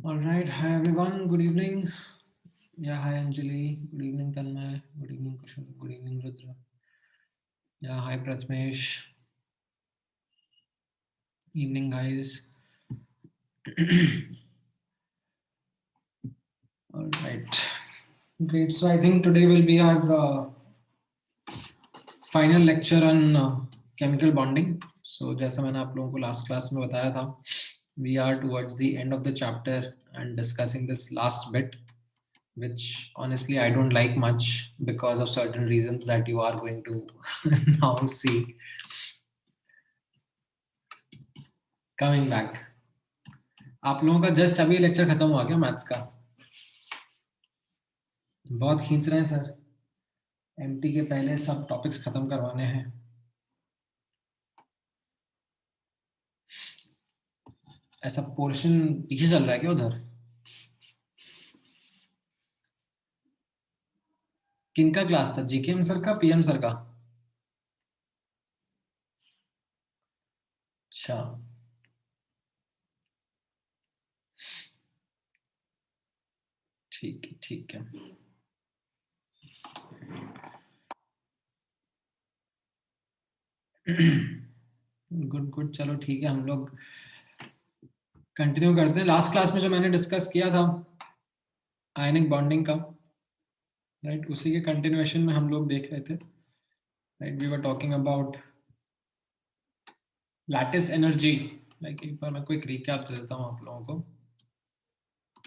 All right. Hi, everyone. Good evening. Yeah, hi, Anjali. Good evening, Tanmay. Good evening, Kushal. Good evening, Rudra. Yeah, hi, Pratmesh. Evening, guys. All right. Great. So I think today will be our final lecture on chemical bonding. So जैसा मैंने आप लोगों को last class में बताया था, we are towards the end of the chapter and discussing this last bit, which honestly I don't like much because of certain reasons that you are going to now see. Coming back, आप लोगों का just अभी lecture खत्म हुआ क्या maths का? बहुत खींच रहे हैं सर, एमटी के पहले सब टॉपिक्स खत्म करवाने हैं. ऐसा पोर्शन पीछे चल रहा है क्या उधर? किनका क्लास था? जीकेएम सर का, पीएम सर का? अच्छा, ठीक है ठीक है. गुड गुड, चलो ठीक है, हम लोग कंटिन्यू करते हैं. लास्ट क्लास में जो मैंने डिस्कस किया था आयनिक बॉन्डिंग का, राइट, उसी के कंटिन्यूएशन में हम लोग देख रहे थे. Right, we were talking about lattice energy. Like एक बार मैं कोई रिकैप दे देता हूँ आप लोगों को.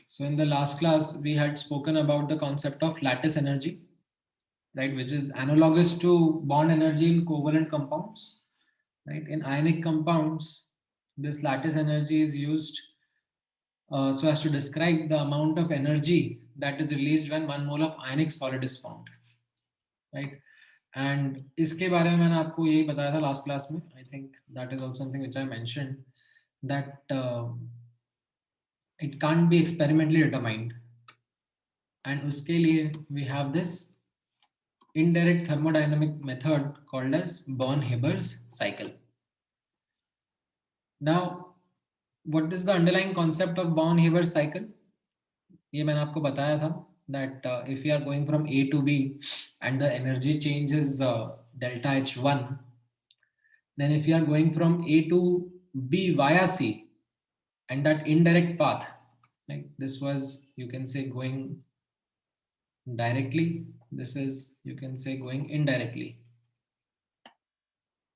So in the last class we had spoken about the concept of lattice energy, right, which is analogous to bond energy in covalent compounds. Right, in ionic compounds this lattice energy is used so as to describe the amount of energy that is released when 1 mole of ionic solid is formed. Right, and इसके बारे में मैंने आपको यही बताया था last class में. I think that is also something which I mentioned, that it can't be experimentally determined, and उसके लिए we have this indirect thermodynamic method called as Born-Haber's cycle. Now, what is the underlying concept of Born-Haber's cycle? ये मैंने आपको बताया था that if we are going from A to B and the energy change is delta H1, then if you are going from A to B via C and that indirect path, like this was, you can say, going directly, this is, you can say, going indirectly,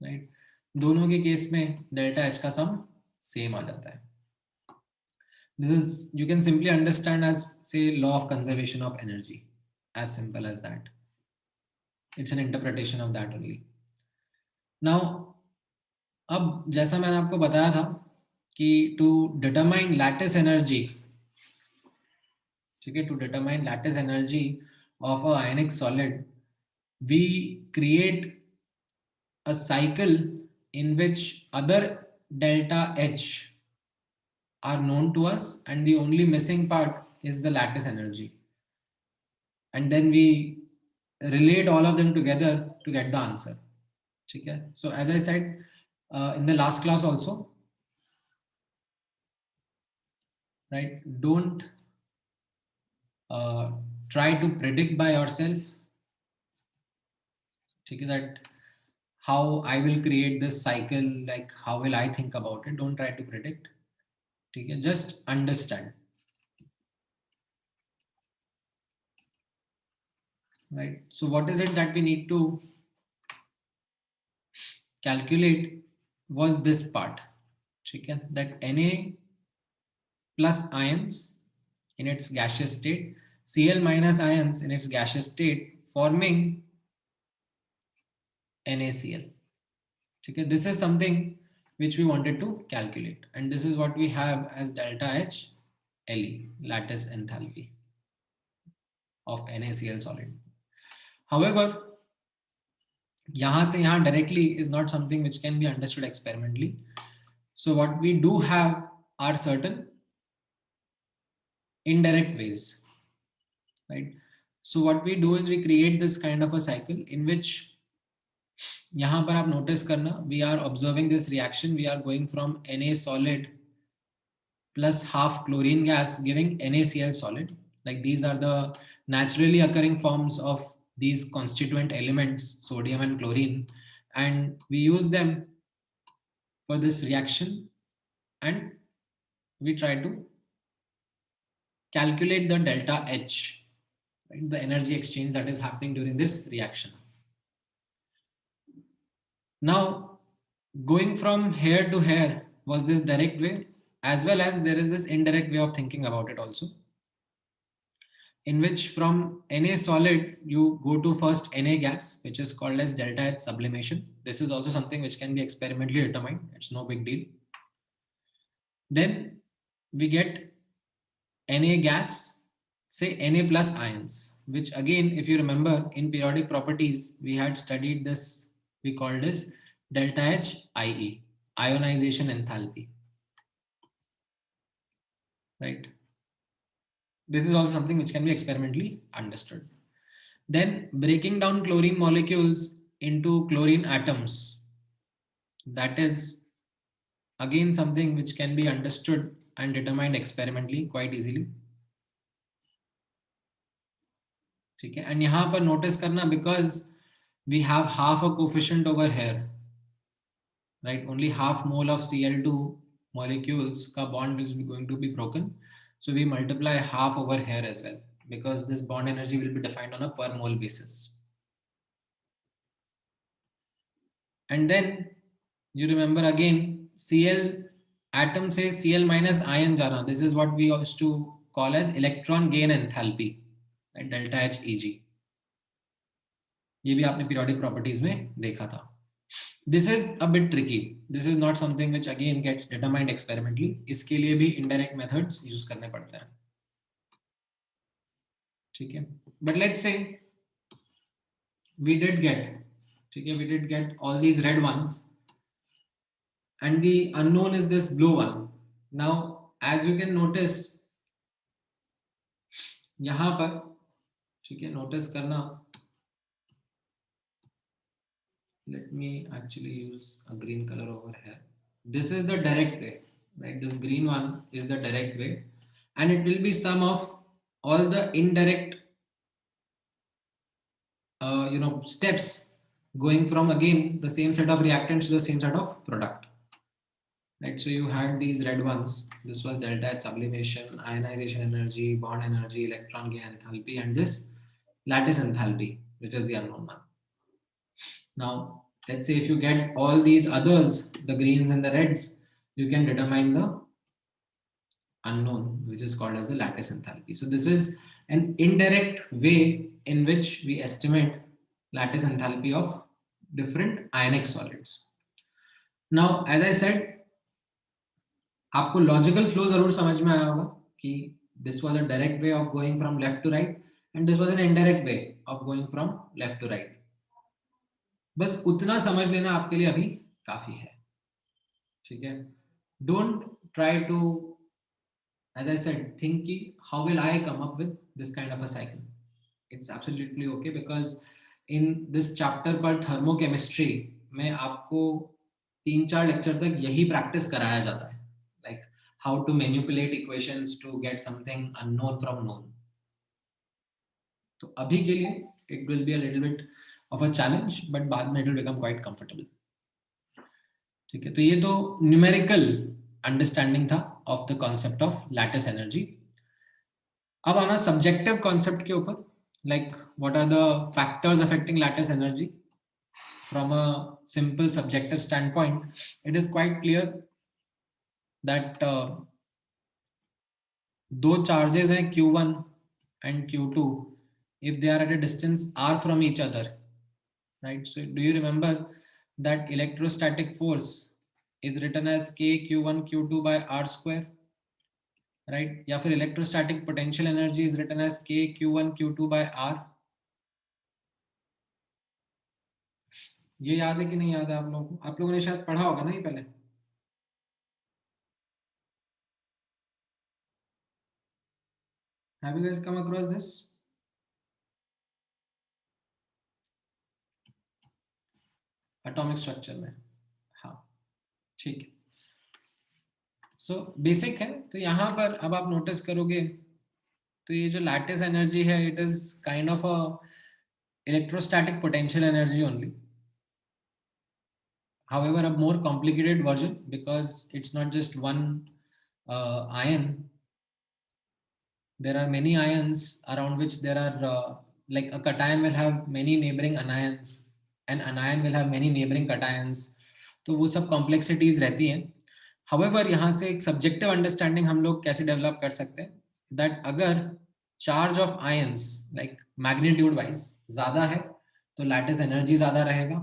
right? दोनों के case में delta H का सम same आ जाता है. This is, you can simply understand as, say, law of conservation of energy, as simple as that. It's an interpretation of that only. Now, अब जैसा मैंने आपको बताया था कि to determine lattice energy, ठीक है, to determine lattice energy of a ionic solid, we create a cycle in which other delta H are known to us and the only missing part is the lattice energy. And then we relate all of them together to get the answer. Okay? So as I said in the last class also, right, don't try to predict by yourself, okay, that how I will create this cycle, like how will I think about it. Don't try to predict, okay? Just understand, right? So what is it that we need to calculate was this part, okay? That Na plus ions in its gaseous state, Cl minus ions in its gaseous state, forming NaCl. Okay, this is something which we wanted to calculate, and this is what we have as delta H Le, lattice enthalpy of NaCl solid. However, यहाँ से यहाँ directly is not something which can be understood experimentally. So what we do have are certain indirect ways, right? So what we do is we create this kind of a cycle in which, यहाँ पर आप notice करना, we are observing this reaction, we are going from Na solid plus half chlorine gas, giving NaCl solid. Like these are the naturally occurring forms of these constituent elements, sodium and chlorine, and we use them for this reaction, and we try to calculate the delta H, right? The energy exchange that is happening during this reaction. Now, going from here to here was this direct way, as well as there is this indirect way of thinking about it also, in which from Na solid you go to first Na gas, which is called as delta H sublimation. This is also something which can be experimentally determined. It's no big deal. Then we get Na gas, say Na plus ions, which again, if you remember in periodic properties, we had studied this, we called this delta H IE, ionization enthalpy, right? This is also something which can be experimentally understood. Then breaking down chlorine molecules into chlorine atoms, that is again something which can be understood and determined experimentally quite easily. ठीक है, and यहाँ पर notice करना, because we have half a coefficient over here, right? Only half mole of Cl2 molecules का bond is going to be broken, so we multiply half over here as well, because this bond energy will be defined on a per mole basis. And then you remember again Cl atom से Cl minus ion जाना, this is what we used to call as electron gain enthalpy, right? Delta H Eg. ये भी आपने periodic properties में देखा था. This is a bit tricky. This is not something which again gets determined experimentally. इसके लिए भी indirect methods use करने पड़ते हैं. ठीक है. But let's say we did get all these red ones, and the unknown is this blue one. Now, as you can notice, यहाँ पर, ठीक है, notice करना. Let me actually use a green color over here. This is the direct way, right? This green one is the direct way, and it will be sum of all the indirect steps going from again the same set of reactants to the same set of product, right? So you had these red ones. This was delta H sublimation, ionization energy, bond energy, electron gain enthalpy, and this lattice enthalpy, which is the unknown one. Now, let's say if you get all these others, the greens and the reds, you can determine the unknown, which is called as the lattice enthalpy. So this is an indirect way in which we estimate lattice enthalpy of different ionic solids. Now, as I said, आपको logical flow जरूर समझ में आया होगा कि this was a direct way of going from left to right, and this was an indirect way of going from left to right. बस उतना समझ लेना आपके लिए अभी काफी है. ठीक है. Don't try to, as I said, think ki, how will I come up with this kind of a cycle? It's absolutely okay, because in this chapter called thermochemistry में आपको 3-4 लेक्चर तक यही प्रैक्टिस कराया जाता है, like how to manipulate equations to get something unknown from known. तो अभी के लिए it will be a little bit of a challenge, but बाद में it will become quite comfortable. ठीक है. तो ये तो न्यूमेरिकल अंडरस्टैंडिंग था of the concept of lattice energy. अब आना सब्जेक्टिव कॉन्सेप्ट के ऊपर, like what are the factors affecting lattice energy from a simple subjective standpoint. It is quite clear that दो चार्जेस हैं Q1 and Q2 if they are at a distance r from each other, right? So do you remember that electrostatic force is written as k q1 q2 by r square, right? या फिर electrostatic potential energy is written as k q1 q2 by r. ये याद है कि नहीं याद है आप लोगों को? आप लोगों ने शायद पढ़ा होगा नहीं पहले. Have you guys come across this? Atomic structure में. हाँ, ठीक है. सो बेसिक है। तो यहाँ पर अब आप नोटिस करोगे तो ये जो लैटिस एनर्जी है, it is kind of a electrostatic potential energy only, however a more complicated version because it's not just one ion. There are many ions around which there are like a cation will have many neighboring anions and anion will have many neighboring cations, तो वो सब complexities रहती हैं। however यहाँ से एक subjective understanding हम लोग कैसे develop कर सकते हैं, that अगर charge of ions like magnitude wise ज़्यादा है तो lattice energy ज़्यादा रहेगा,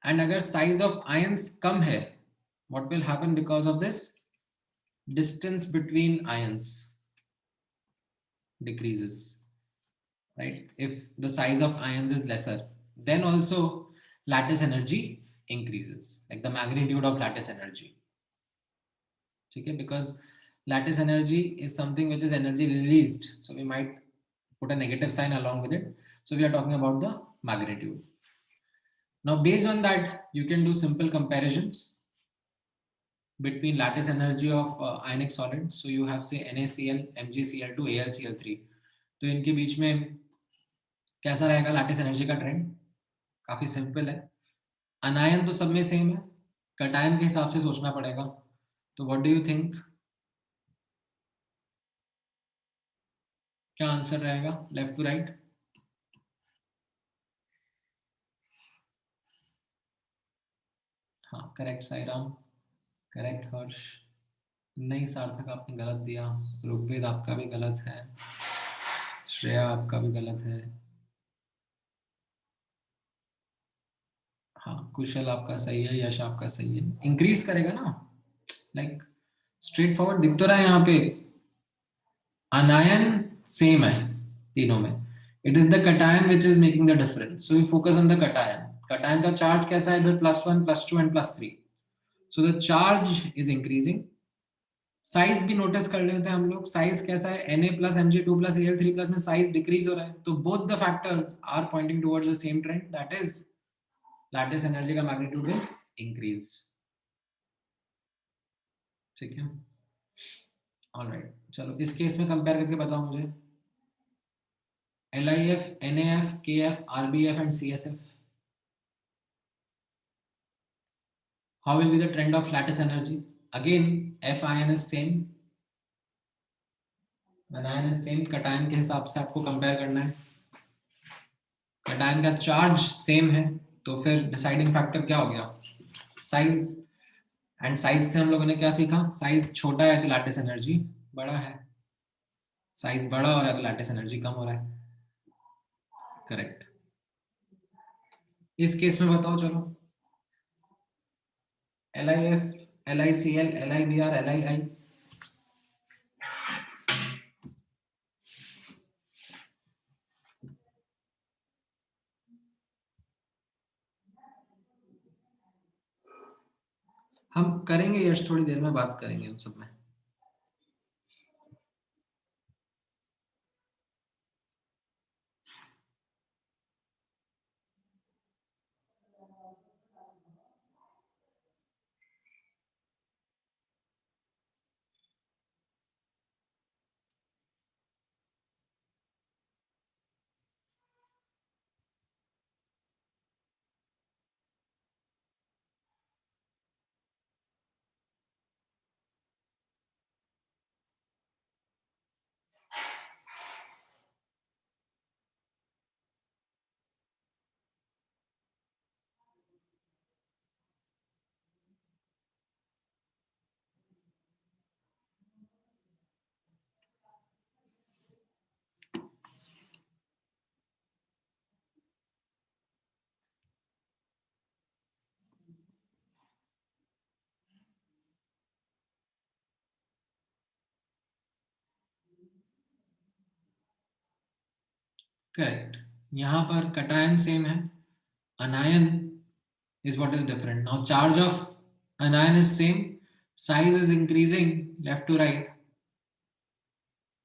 and अगर size of ions कम है, what will happen because of this, distance between ions decreases, right? If the size of ions is lesser, then also lattice energy increases, like the magnitude of lattice energy. Okay, because lattice energy is something which is energy released, so we might put a negative sign along with it. So we are talking about the magnitude. Now based on that you can do simple comparisons between lattice energy of ionic solids. So you have say NaCl, MgCl2, AlCl3. तो इनके बीच में कैसा रहेगा lattice energy का trend? काफी simple है, अनायन तो सब में सेम है, कटायन के हिसाब से सोचना पड़ेगा। तो व्हाट डू यू थिंक, क्या आंसर रहेगा लेफ्ट टू राइट? हाँ करेक्ट साईराम, करेक्ट हर्ष। नहीं सार्थक आपने गलत दिया, ऋग्वेद आपका भी गलत है, श्रेया आपका भी गलत है, हाँ कुशल आपका सही है, यश आपका सही है। इंक्रीज करेगा ना, लाइक स्ट्रेट फॉरवर्ड दिख तो रहा है यहाँ पे, अनायन सेम है तीनों में, it is the cation which is making the difference, so we focus on the cation. Cation का चार्ज कैसा है इधर, +1 +2 and +3, so the charge is increasing. Size भी नोटिस कर लेते हैं हम लोग, साइज कैसा है, Na+Mg2+Al3+ में साइज डिक्रीज हो रहा है, तो both the factors are pointing towards the same trend, that is lattice energy का मैग्नीट्यूड विल इंक्रीज। ठीक है, ऑलराइट, चलो इस केस में कंपेयर करके बताओ मुझे, LiF, NaF, KF, RBF and CSF, how will be the trend of lattice energy? Again F ion is same, anion is same, cation के हिसाब से आपको कंपेयर करना है, cation का चार्ज सेम है, तो फिर डिसाइडिंग फैक्टर क्या हो गया, साइज। एंड साइज से हम लोगों ने क्या सीखा, साइज छोटा है तो लैटिस एनर्जी बड़ा है, साइज बड़ा हो रहा है तो लैटिस एनर्जी कम हो रहा है। करेक्ट, इस केस में बताओ चलो, LiF, LiCl, LiBr, Lii, हम करेंगे यश, थोड़ी देर में बात करेंगे उन सब में। करेक्ट, यहाँ पर कटायन सेम है, anion is what is different. Now charge of anion is same, size is increasing left to right,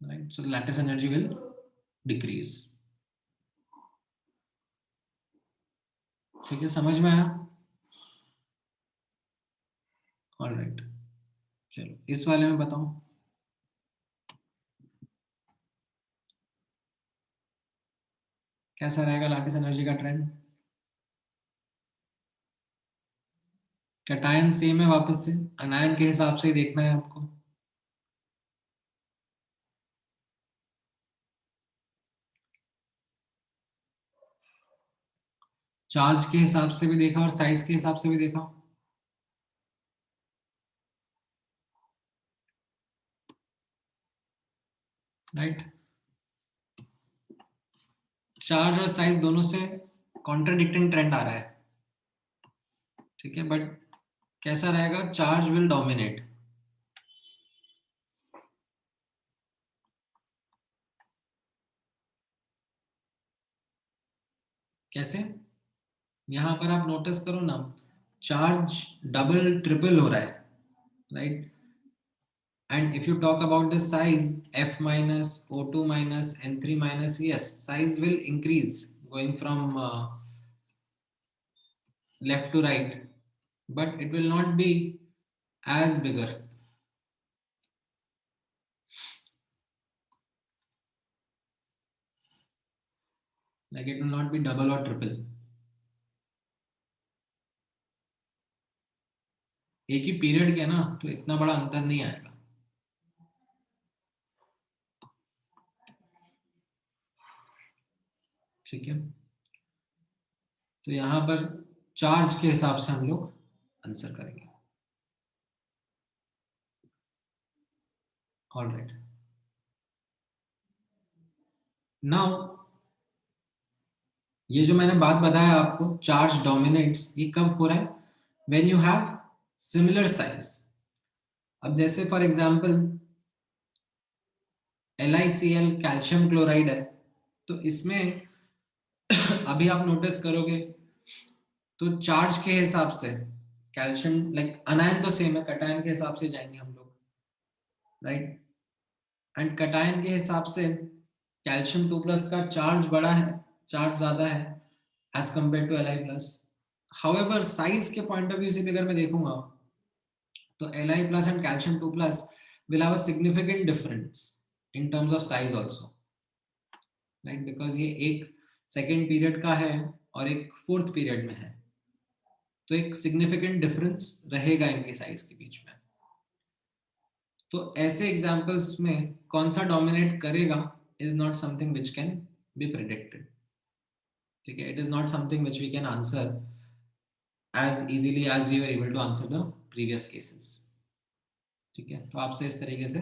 right? So the lattice energy will decrease. ठीक है, समझ में आया? All right. चलो इस वाले में बताओ, कैसा रहेगा लैटिस एनर्जी का ट्रेंड? कैटायन सेम है, वापस से अनायन के हिसाब से ही देखना है आपको। चार्ज के हिसाब से भी देखा और साइज के हिसाब से भी देखा। राइट, चार्ज और साइज दोनों से कॉन्ट्राडिक्टिंग ट्रेंड आ रहा है, ठीक है, बट कैसा रहेगा? Charge will dominate. कैसे? यहां पर आप नोटिस करो ना, चार्ज डबल ट्रिपल हो रहा है, right? And if you talk about the size, F minus, O2 minus, N3 minus, yes, size will increase going from left to right, but it will not be as bigger. Like it will not be double or triple. एक ही period के ना, तो इतना बड़ा अंतर नहीं आएगा। ठीक है, तो यहां पर चार्ज के हिसाब से हम लोग आंसर करेंगे। ऑल राइट, नाउ ये जो मैंने बात बताया आपको, चार्ज डोमिनेट्स, ये कब हो रहा है? When you have similar size. अब जैसे for example LiCl calcium chloride है, तो इसमें अभी आप नोटिस करोगे तो चार्ज के हिसाब से कैल्शियम, लाइक अनायन तो सेम है, कटायन के हिसाब से जाएंगे हम लोग, राइट? एंड कटायन के हिसाब से कैल्शियम 2+ का चार्ज बड़ा है, चार्ज ज्यादा है as compare to Li+। However size के पॉइंट ऑफ व्यू से भी अगर मैं देखूंगा तो Li+ and calcium 2+ will have a significant difference in terms of size also, right? Because ये एक सेकेंड पीरियड का है और एक फोर्थ पीरियड में है, तो एक सिग्निफिकेंट डिफरेंस रहेगा इनके साइज के बीच में। तो ऐसे एग्जांपल्स में कौन सा डोमिनेट करेगा is not something which can be predicted, ठीक है? It is not something which we can answer as easily as we were able to answer the previous cases, ठीक है? तो आपसे इस तरीके से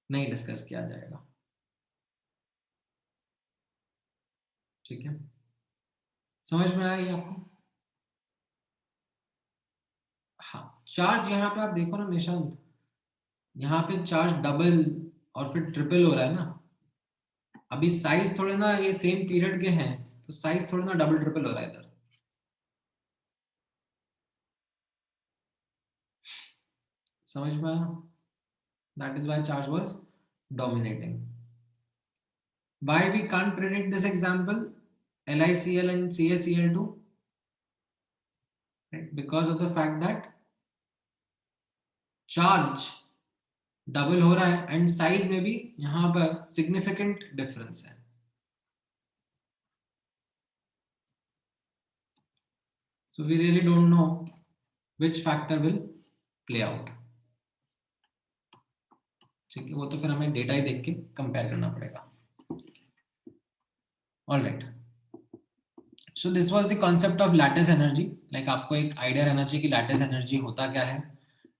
नहीं डिस्कस किया जाएगा, ठीक है? समझ में आई आपको? हाँ, चार्ज यहाँ पे आप देखो ना निशांत, यहाँ पे चार्ज डबल और फिर ट्रिपल हो रहा है ना। अभी साइज थोड़े ना ये सेम पीरियड के हैं, तो साइज थोड़े ना डबल ट्रिपल हो रहा है इधर। समझ में आया? That is why charge was dominating. Why we can't predict this example, LiCl and CaCl2? Right? Because of the fact that charge double हो रहा है एंड साइज में भी यहां पर सिग्निफिकेंट डिफरेंस है। So we really don't know which factor will play out, ठीक है? वो तो फिर हमें डेटा ही देख के कंपेयर करना पड़ेगा। All right, so this was the concept of lattice energy. Like आपको एक आइडिया रहना चाहिए कि लैटिस एनर्जी होता क्या है,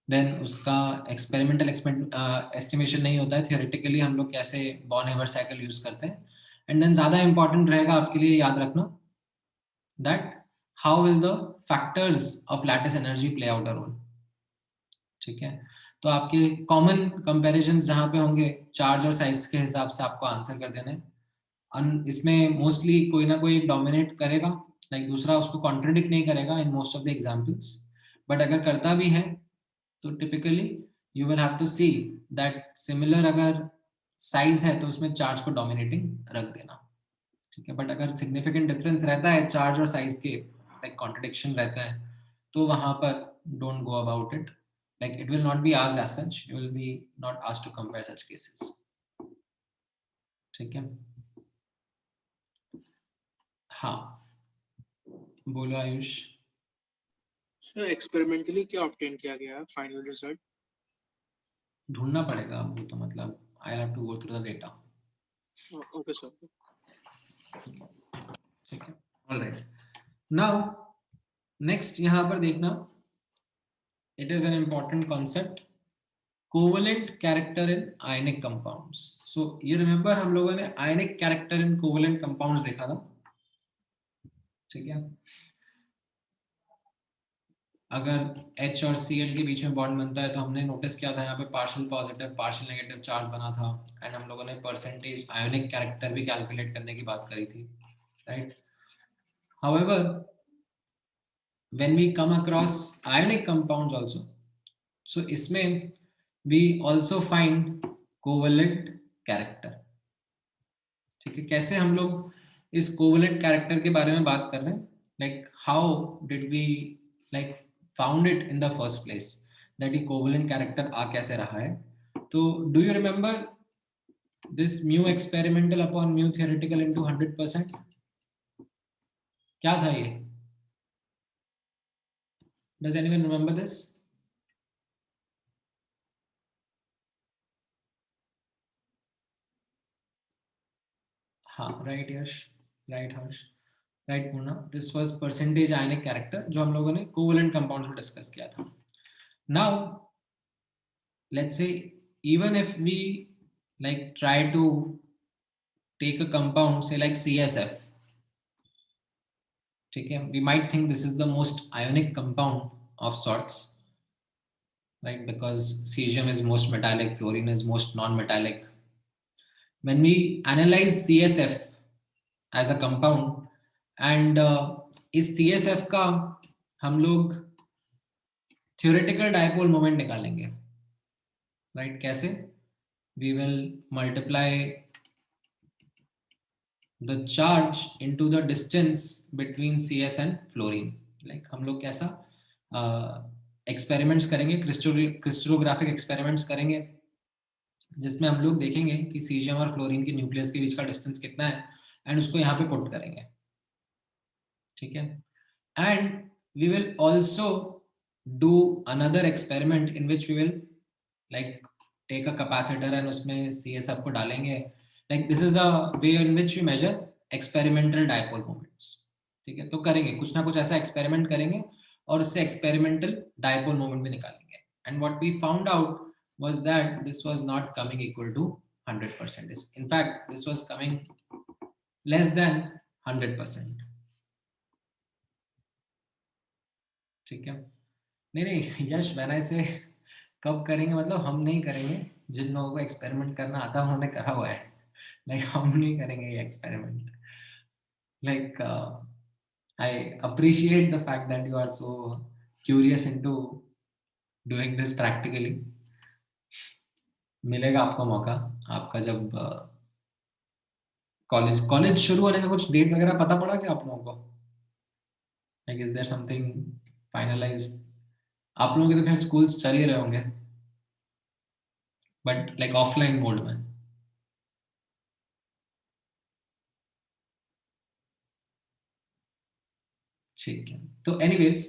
देन उसका एक्सपेरिमेंटल एस्टिमेशन नहीं होता है, थियोरेटिकली हम लोग कैसे बॉर्न हेवर साइकिल यूज करते हैं, एंड देन ज्यादा इंपॉर्टेंट रहेगा आपके लिए याद रखना that how will the factors of lattice energy play out a role, ठीक है? तो आपके कॉमन कंपैरिजंस जहां पे होंगे चार्ज और साइज के हिसाब से आपको आंसर कर देना है। इसमें मोस्टली कोई ना कोई डोमिनेट करेगा, लाइक दूसरा उसको कॉन्ट्रडिक्ट नहीं करेगा in most of the examples, but अगर करता भी है तो typically you will have to see that similar अगर साइज है तो उसमें चार्ज को डोमिनेटिंग रख देना, ठीक है? बट अगर सिग्निफिकेंट डिफरेंस रहता है चार्ज और साइज के, लाइक कॉन्ट्रडिक्शन रहता है, तो वहां पर don't go about it, like it will not be asked as such, you will be not asked to compare such cases. ठीक है, हाँ बोलो आयुष. सर एक्सपेरिमेंटली क्या ऑब्टेन किया गया फाइनल रिजल्ट? ढूंढना पड़ेगा वो तो, मतलब I have to go through the data. Okay sir. ठीक है, ऑलराइट. नाउ नेक्स्ट यहाँ पर देखना, it is an important concept, covalent character in ionic compounds. So you remember हम लोगों ने ionic character in covalent compounds देखा था. ठीक है, अगर H और Cl के बीच में बॉन्ड बनता है तो हमने नोटिस किया था यहाँ पे partial positive partial negative charge बना था, एंड हम लोगों ने परसेंटेज आयोनिक कैरेक्टर भी कैलकुलेट करने की बात करी थी, right. However, when we come across ionic compounds also, so इसमें we also find covalent character. ठीक है, कैसे हम लोग इस covalent character के बारे में बात कर रहे हैं, like how did we like found it in the first place, that ये covalent character आ कैसे रहा है. तो do you remember this mu experimental upon mu theoretical into 100%? क्या था ये? Does anyone remember this? हाँ, right Yash, right Harsh, right Purna. This was percentage ionic character जो हम लोगों ने कोवेलेंट कंपाउंड्स में डिस्कस किया था. Now let's say even if we like try to take a compound say like CSF, ठीक है, we might think this is the most ionic compound of sorts, right, because cesium is most metallic, fluorine is most non-metallic. When we analyze CSF as a compound, and इस CSF का हम लोग theoretical dipole moment निकालेंगे, right. कैसे? We will multiply the charge into the distance between CS and fluorine. Like हम लोग कैसा experiments करेंगे, क्रिस्टलोग्राफिक एक्सपेरिमेंट्स करेंगे, जिसमें हम लोग देखेंगे कि सीजियम और फ्लोरीन के न्यूक्लियस के बीच का डिस्टेंस कितना है, एंड उसको यहाँ पे पुट करेंगे. ठीक है, and we will also do another experiment in which we will like take a capacitor and उसमें CSF को डालेंगे. Like this is the way in which we measure experimental dipole moments. ठीक है, तो करेंगे कुछ ना कुछ ऐसा एक्सपेरिमेंट करेंगे और उससे एक्सपेरिमेंटल डायपोल मोमेंट भी निकालेंगे. And what we found out was that this was not coming equal to 100%. In fact, this was coming less than 100%. ठीक है, नहीं यश मैंने इसे कब करेंगे, मतलब हम नहीं करेंगे, जिन लोगों को एक्सपेरिमेंट करना आता है उन्होंने करा हुआ है, लाइक हम नहीं करेंगे ये experiment. Like I appreciate the fact that you are so curious into doing this practically. मिलेगा आपको मौका, आपका जब कॉलेज शुरू होने का कुछ डेट वगैरह पता पड़ा क्या आप लोगों को? Like is there something finalized? आप लोगों के तो खैर स्कूल चल ही रहे होंगे, बट लाइक ऑफलाइन मोड में. ठीक है, तो एनीवेज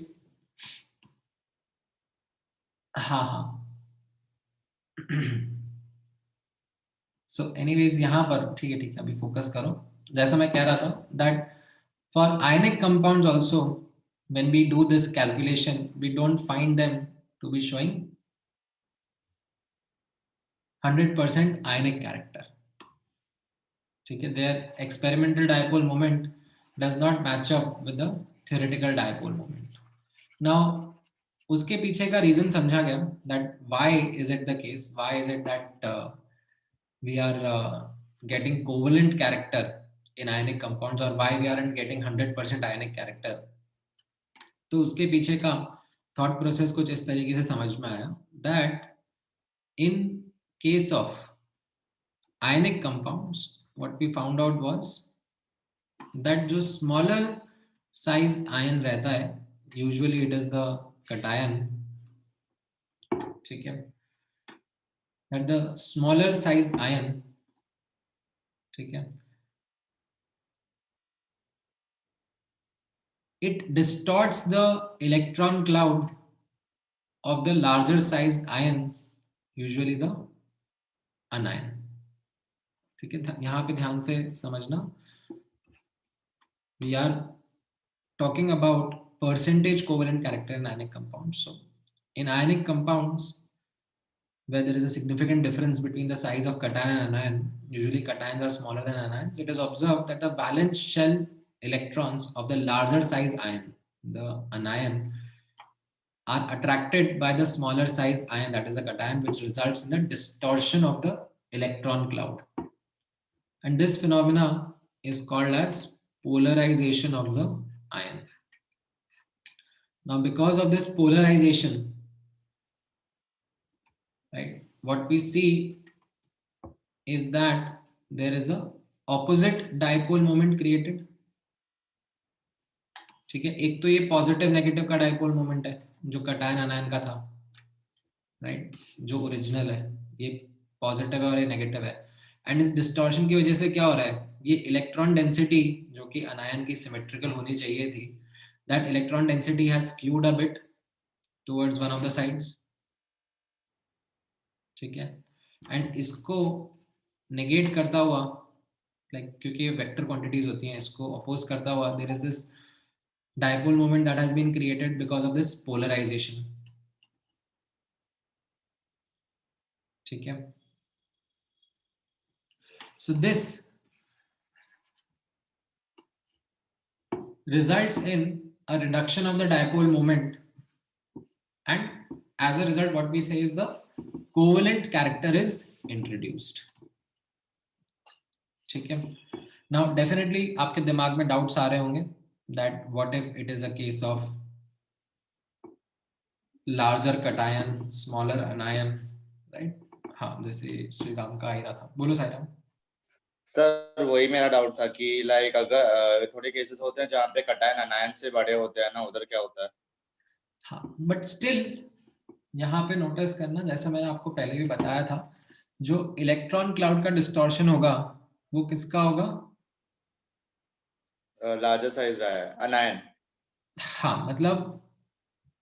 हाँ हाँ सो एनीवेज यहाँ पर ठीक है अभी फोकस करो. जैसा मैं कह रहा था that for ionic compounds also when we do this calculation we don't find them to be showing 100% ionic character. ठीक है, their experimental dipole moment does not match up with the theoretical dipole moment. Now उसके पीछे का reason समझा गया, that why is it the case, why is it that we are getting covalent character in ionic compounds, or why we aren't getting 100% ionic character. तो उसके पीछे का thought process कुछ इस तरीके से समझ में आया that in case of ionic compounds what we found out was that जो smaller size ion रहता है, usually it is the cation, ठीक है, that the smaller size ion, ठीक है, it distorts the electron cloud of the larger size ion, usually the anion. ठीक है, यहाँ पे ध्यान से समझना, we are talking about percentage covalent character in ionic compounds. So in ionic compounds where there is a significant difference between the size of cation and anion, usually cations are smaller than anions, it is observed that the valence shell electrons of the larger size ion, the anion, are attracted by the smaller size ion, that is the cation, which results in the distortion of the electron cloud. And this phenomena is called as polarization of the ion. Now, because of this polarization, right, what we see is that there is a opposite dipole moment created. ठीक है, एक तो ये positive negative का dipole moment है जो cation अनायन का था, राइट, जो ओरिजिनल है, ये पॉजिटिव है और ये नेगेटिव है. एंड इस डिस्टॉर्शन की वजह से क्या हो रहा है, ये इलेक्ट्रॉन डेंसिटी जो कि अनायन की सिमेट्रिकल होनी चाहिए थी, that electron density has skewed a bit towards one of the sides. ठीक है, एंड इसको नेगेट करता हुआ, लाइक क्योंकि ये वेक्टर क्वांटिटीज होती हैं, इसको अपोज करता हुआ there is this dipole moment that has been created because of this polarization. ठीक है, so this results in a reduction of the dipole moment, and as a result what we say is the covalent character is introduced. ठीक है, now definitely आपके दिमाग में doubts आ रहे होंगे that what if it is a case of larger cation, smaller anion, right? हाँ, जैसे श्री राम का ही रहा था. बोलो साई राम. सर वही मेरा डाउट था कि लाइक अगर थोड़े केसेस होते हैं जहाँ पे कटायन अनायन से बड़े होते हैं ना, उधर क्या होता है? हाँ, बट स्टिल यहाँ पे नोटिस करना, जैसा मैंने आपको पहले भी बताया था, जो इलेक्ट्रॉन क्लाउड का डिस्टॉर्शन होगा वो किसका होगा? लार्जर साइज है अनायन. हाँ, मतलब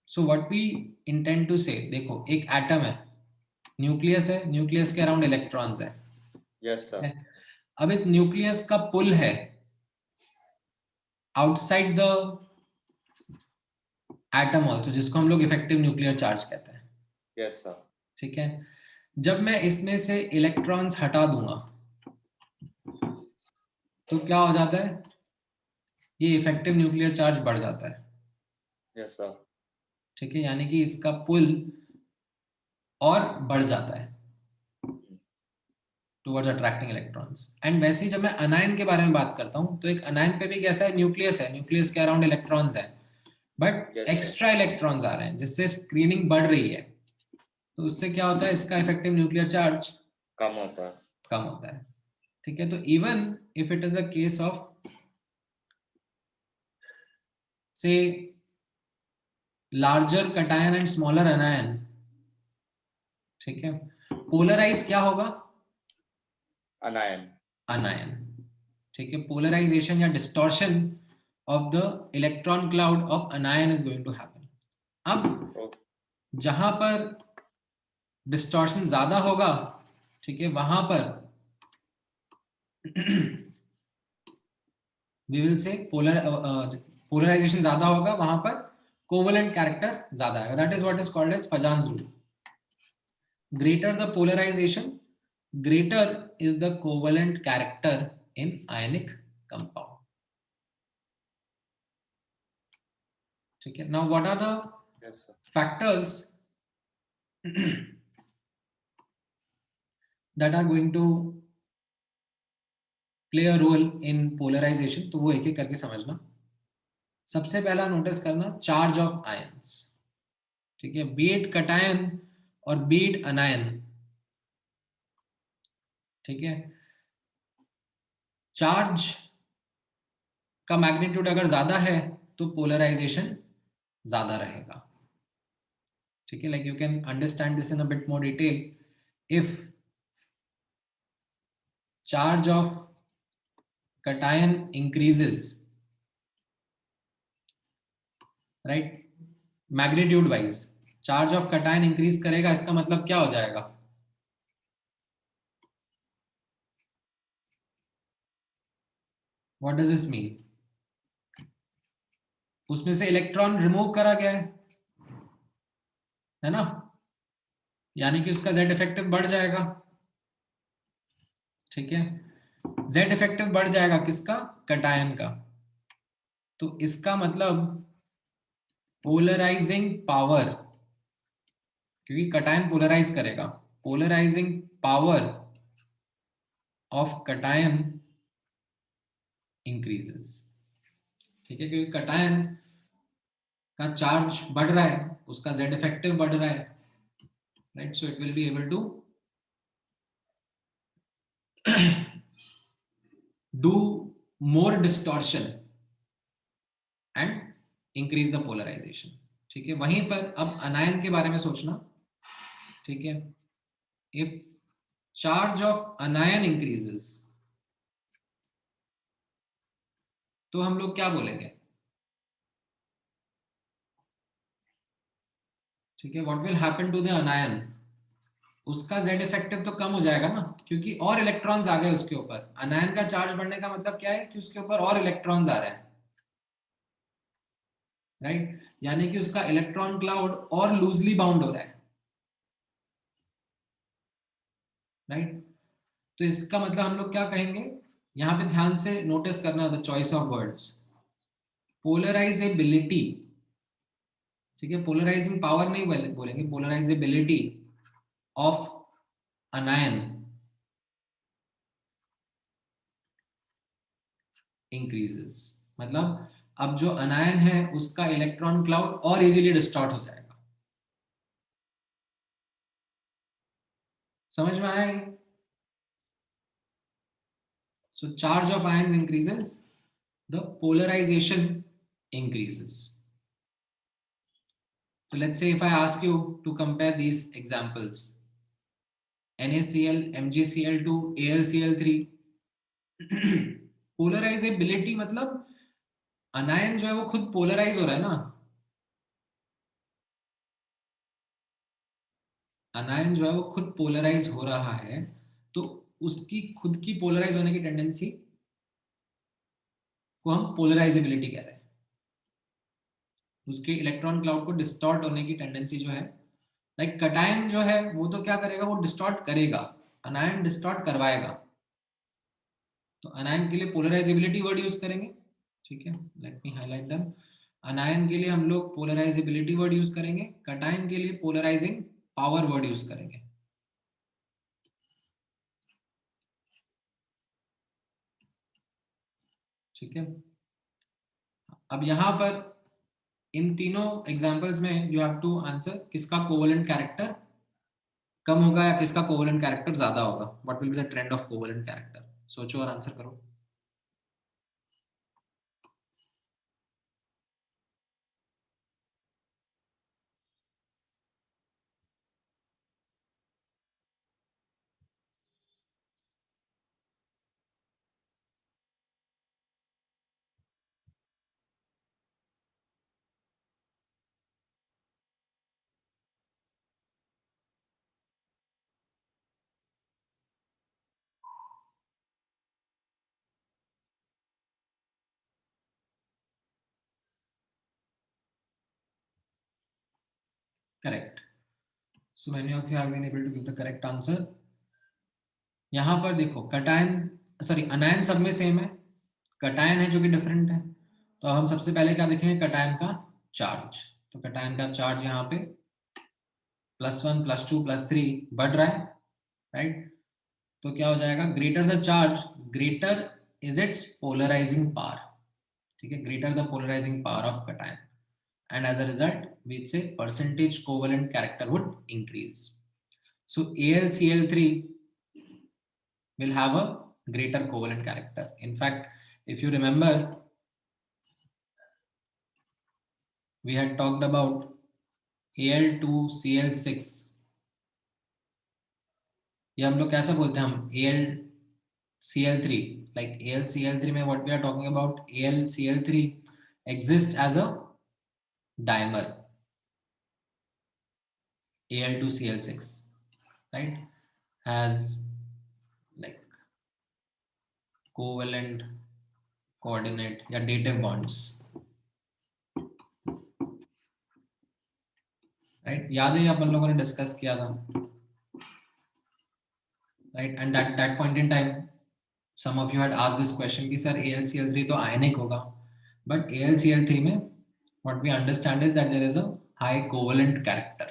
so what we intend to say, देखो एक एटम है, न्यूक्लियस है, न्यूक्लियस के अराउंड इलेक्ट्रॉन्स है. Yes sir. अब इस न्यूक्लियस का पुल है आउटसाइड द एटम ऑल्सो, जिसको हम लोग इफेक्टिव न्यूक्लियर चार्ज कहते हैं. Yes sir. ठीक है, जब मैं इसमें से इलेक्ट्रॉन्स हटा दूंगा तो क्या हो जाता है, ये इफेक्टिव न्यूक्लियर चार्ज बढ़ जाता है. Yes sir. ठीक है, यानी कि इसका पुल और बढ़ जाता है टुवर्ड्स अट्रैक्टिंग इलेक्ट्रॉन्स. एंड वैसे ही जब मैं अनायन के बारे में बात करता हूं तो एक अनायन पे भी कैसा है, न्यूक्लियस है, न्यूक्लियस के अराउंड इलेक्ट्रॉन्स है, बट एक्स्ट्रा इलेक्ट्रॉन्स आ रहे हैं जिससे स्क्रीनिंग बढ़ रही है. तो उससे क्या होता है, इसका इफेक्टिव न्यूक्लियर चार्ज कम होता है. कम होता है. ठीक है, तो even if it is a case of say larger cation and smaller anion, ठीक है, पोलराइज क्या होगा? अनायन. अनायन. ठीक है, पोलराइजेशन या distortion of the electron cloud of anion is going to happen. अब जहां पर डिस्टॉर्शन ज्यादा होगा, ठीक है, वहां पर वी विल से पोलराइजेशन ज्यादा होगा, वहां पर कोवेलेंट कैरेक्टर ज्यादा आएगा. That is what is called as Fajans rule. Greater the polarization, greater is the covalent character in ionic compound. ठीक है, now what are the Yes, sir. factors that are going to play a role in polarization? तो वो एक एक करके समझना. सबसे पहला नोटिस करना, चार्ज ऑफ आयंस. ठीक है, बीट कटायन और बीट अनायन. ठीक है, चार्ज का मैग्नीट्यूड अगर ज्यादा है तो पोलराइजेशन ज्यादा रहेगा. ठीक है, like you can understand this in a bit more detail. If charge of cation increases, right, magnitude wise, charge of cation increase करेगा, इसका मतलब क्या हो जाएगा? What does this mean? उसमें से इलेक्ट्रॉन रिमूव करा गया है ना, यानी कि उसका Z इफेक्टिव बढ़ जाएगा। ठीक है, Z इफेक्टिव बढ़ जाएगा किसका? कटायन का। तो इसका मतलब पोलराइजिंग पावर, क्योंकि कटायन पोलराइज करेगा, polarizing power of cation increases. ठीक है, क्योंकि कटायन का चार्ज बढ़ रहा है, उसका Z इफेक्टिव बढ़ रहा है, right, so it will be able to do more distortion and increase the polarization। ठीक है, वहीं पर अब अनायन के बारे में सोचना। ठीक है, if charge of anion increases, तो हम लोग क्या बोलेंगे? ठीक है, what will happen to the anion? उसका Z इफेक्टिव तो कम हो जाएगा ना, क्योंकि और इलेक्ट्रॉन्स आ गए उसके ऊपर। अनायन का चार्ज बढ़ने का मतलब क्या है? कि उसके ऊपर और इलेक्ट्रॉन्स आ रहे हैं, राइट, यानी कि उसका इलेक्ट्रॉन क्लाउड और लूजली बाउंड हो रहा है, राइट। तो इसका मतलब हम लोग क्या कहेंगे? यहां पे ध्यान से नोटिस करना the choice of words. Polarisability, ठीक है, पोलराइजिंग पावर नहीं बोलेंगे, पोलराइजेबिलिटी ऑफ अनायन इंक्रीजेस। मतलब अब जो अनायन है उसका इलेक्ट्रॉन क्लाउड और इजीली डिस्टॉर्ट हो जाएगा। समझ में आया? So charge of ions increases, the polarisation increases. So let's say if I ask you to compare these examples, NaCl, MgCl2, AlCl3, polarisability मतलब अनायन जो है वो खुद पोलराइज हो रहा है ना, अनायन जो है वो खुद पोलराइज हो रहा है, तो उसकी खुद की पोलराइज होने की टेंडेंसी को हम पोलराइजेबिलिटी कह रहे हैं। उसके इलेक्ट्रॉन क्लाउड को डिस्टॉर्ट होने की टेंडेंसी जो है, लाइक कटायन जो है वो तो क्या करेगा? वो डिस्टॉर्ट करेगा, अनायन डिस्टॉर्ट करवाएगा। तो अनायन के लिए पोलराइजेबिलिटी वर्ड यूज करेंगे। ठीक है, लेट मी हाईलाइट देम। अनायन के लिए हम लोग पोलराइजेबिलिटी वर्ड यूज करेंगे, कटायन के लिए पोलराइजिंग पावर वर्ड यूज करेंगे। ठीक है, अब यहां पर इन तीनों एग्जांपल्स में यू हैव टू आंसर किसका कोवेलेंट कैरेक्टर कम होगा या किसका कोवेलेंट कैरेक्टर ज्यादा होगा। What will be the trend of covalent character? सोचो और आंसर करो। Correct, so many of you have been able to give the correct answer. यहां पर देखो कटायन, सॉरी अनायन सब में सेम है, कटायन है जो कि डिफरेंट है। तो हम सबसे पहले क्या देखेंगे? कटायन का चार्ज। तो कटायन का चार्ज यहाँ पे +1 +2 +3 बढ़ रहा है, राइट। तो क्या हो जाएगा? Greater the charge greater is its polarizing power. ठीक है, greater the polarizing power of cation, and as a result we say percentage covalent character would increase. So AlCl3 will have a greater covalent character. In fact, if you remember, we had talked about Al2Cl6, ये हम लोग कैसे बोलते हैं हम AlCl3, like AlCl3 में what we are talking about, AlCl3 exists as a dimer, Al2Cl6, right, has like covalent coordinate या dative bonds, right, याद है अपन लोगों ने डिस्कस किया था, right, and that point in time some of you had asked this question कि sir AlCl3 तो ionic होगा, but AlCl3 में what we understand is that there is a high covalent character.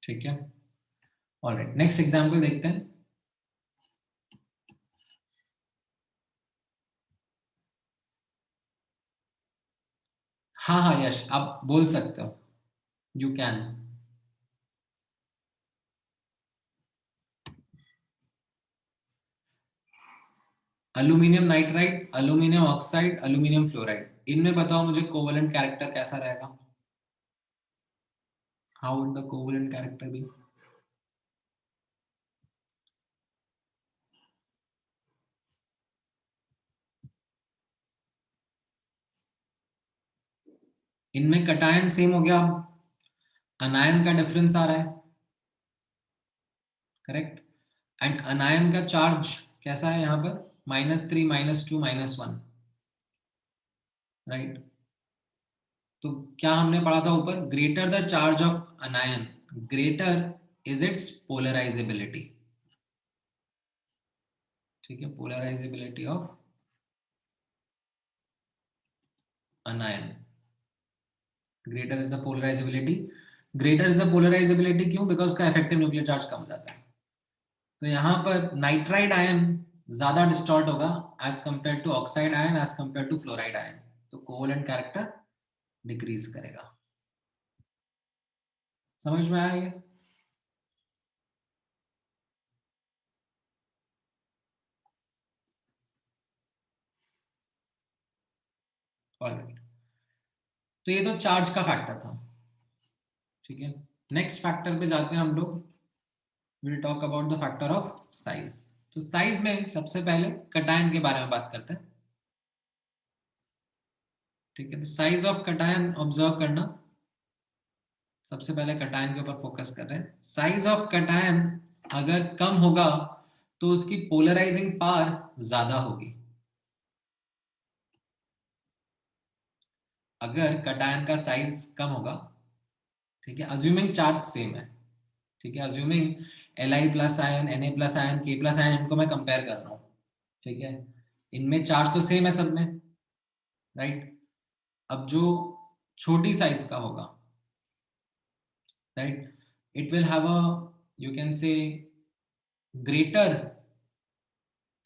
ठीक है, all right, next example देखते हैं. हाँ हाँ यश, आप बोल सकते हो, you can. Aluminium nitride, aluminium oxide, aluminium fluoride, इनमें बताओ मुझे कोवेलेंट कैरेक्टर कैसा रहेगा? How would the covalent character be? इनमें कटायन सेम हो गया, अनायन का डिफरेंस आ रहा है, करेक्ट, एंड अनायन का चार्ज कैसा है यहाँ पर? -3, -2, -1, राइट. तो क्या हमने पढ़ा था ऊपर? Greater the charge of anion, greater is its polarizability. ठीक है, polarizability of anion, greater is the polarizability. Greater is the polarizability क्यों? बिकॉज उसका इफेक्टिव न्यूक्लियर चार्ज कम हो जाता है. तो यहाँ पर नाइट्राइड आयन ज्यादा डिस्टॉर्ट होगा as compare to oxide ion, as compare to fluoride ion. तो कोवेलेंट कैरेक्टर डिक्रीज करेगा. समझ में आया ये? ऑलराइट, तो ये तो चार्ज का फैक्टर था. ठीक है, नेक्स्ट फैक्टर पे जाते हैं हम लोग. Will talk about the factor of size. तो साइज में सबसे पहले कटायन के बारे में बात करते हैं. ठीक है, तो साइज ऑफ कटायन ऑब्जर्व करना. सबसे पहले कटायन के ऊपर फोकस कर रहे हैं. साइज ऑफ कटायन अगर कम होगा तो उसकी पोलराइजिंग पावर ज्यादा होगी. अगर कटायन का साइज कम होगा, ठीक है, अज्यूमिंग चार्ज सेम है, ठीक है, assuming Li plus ion, Na plus ion, K plus ion, इनको मैं कंपेयर कर रहा हूँ. ठीक है, इनमें चार्ज तो सेम है सब में, राइट. अब जो छोटी साइज का होगा, right, it will have a, you can say, greater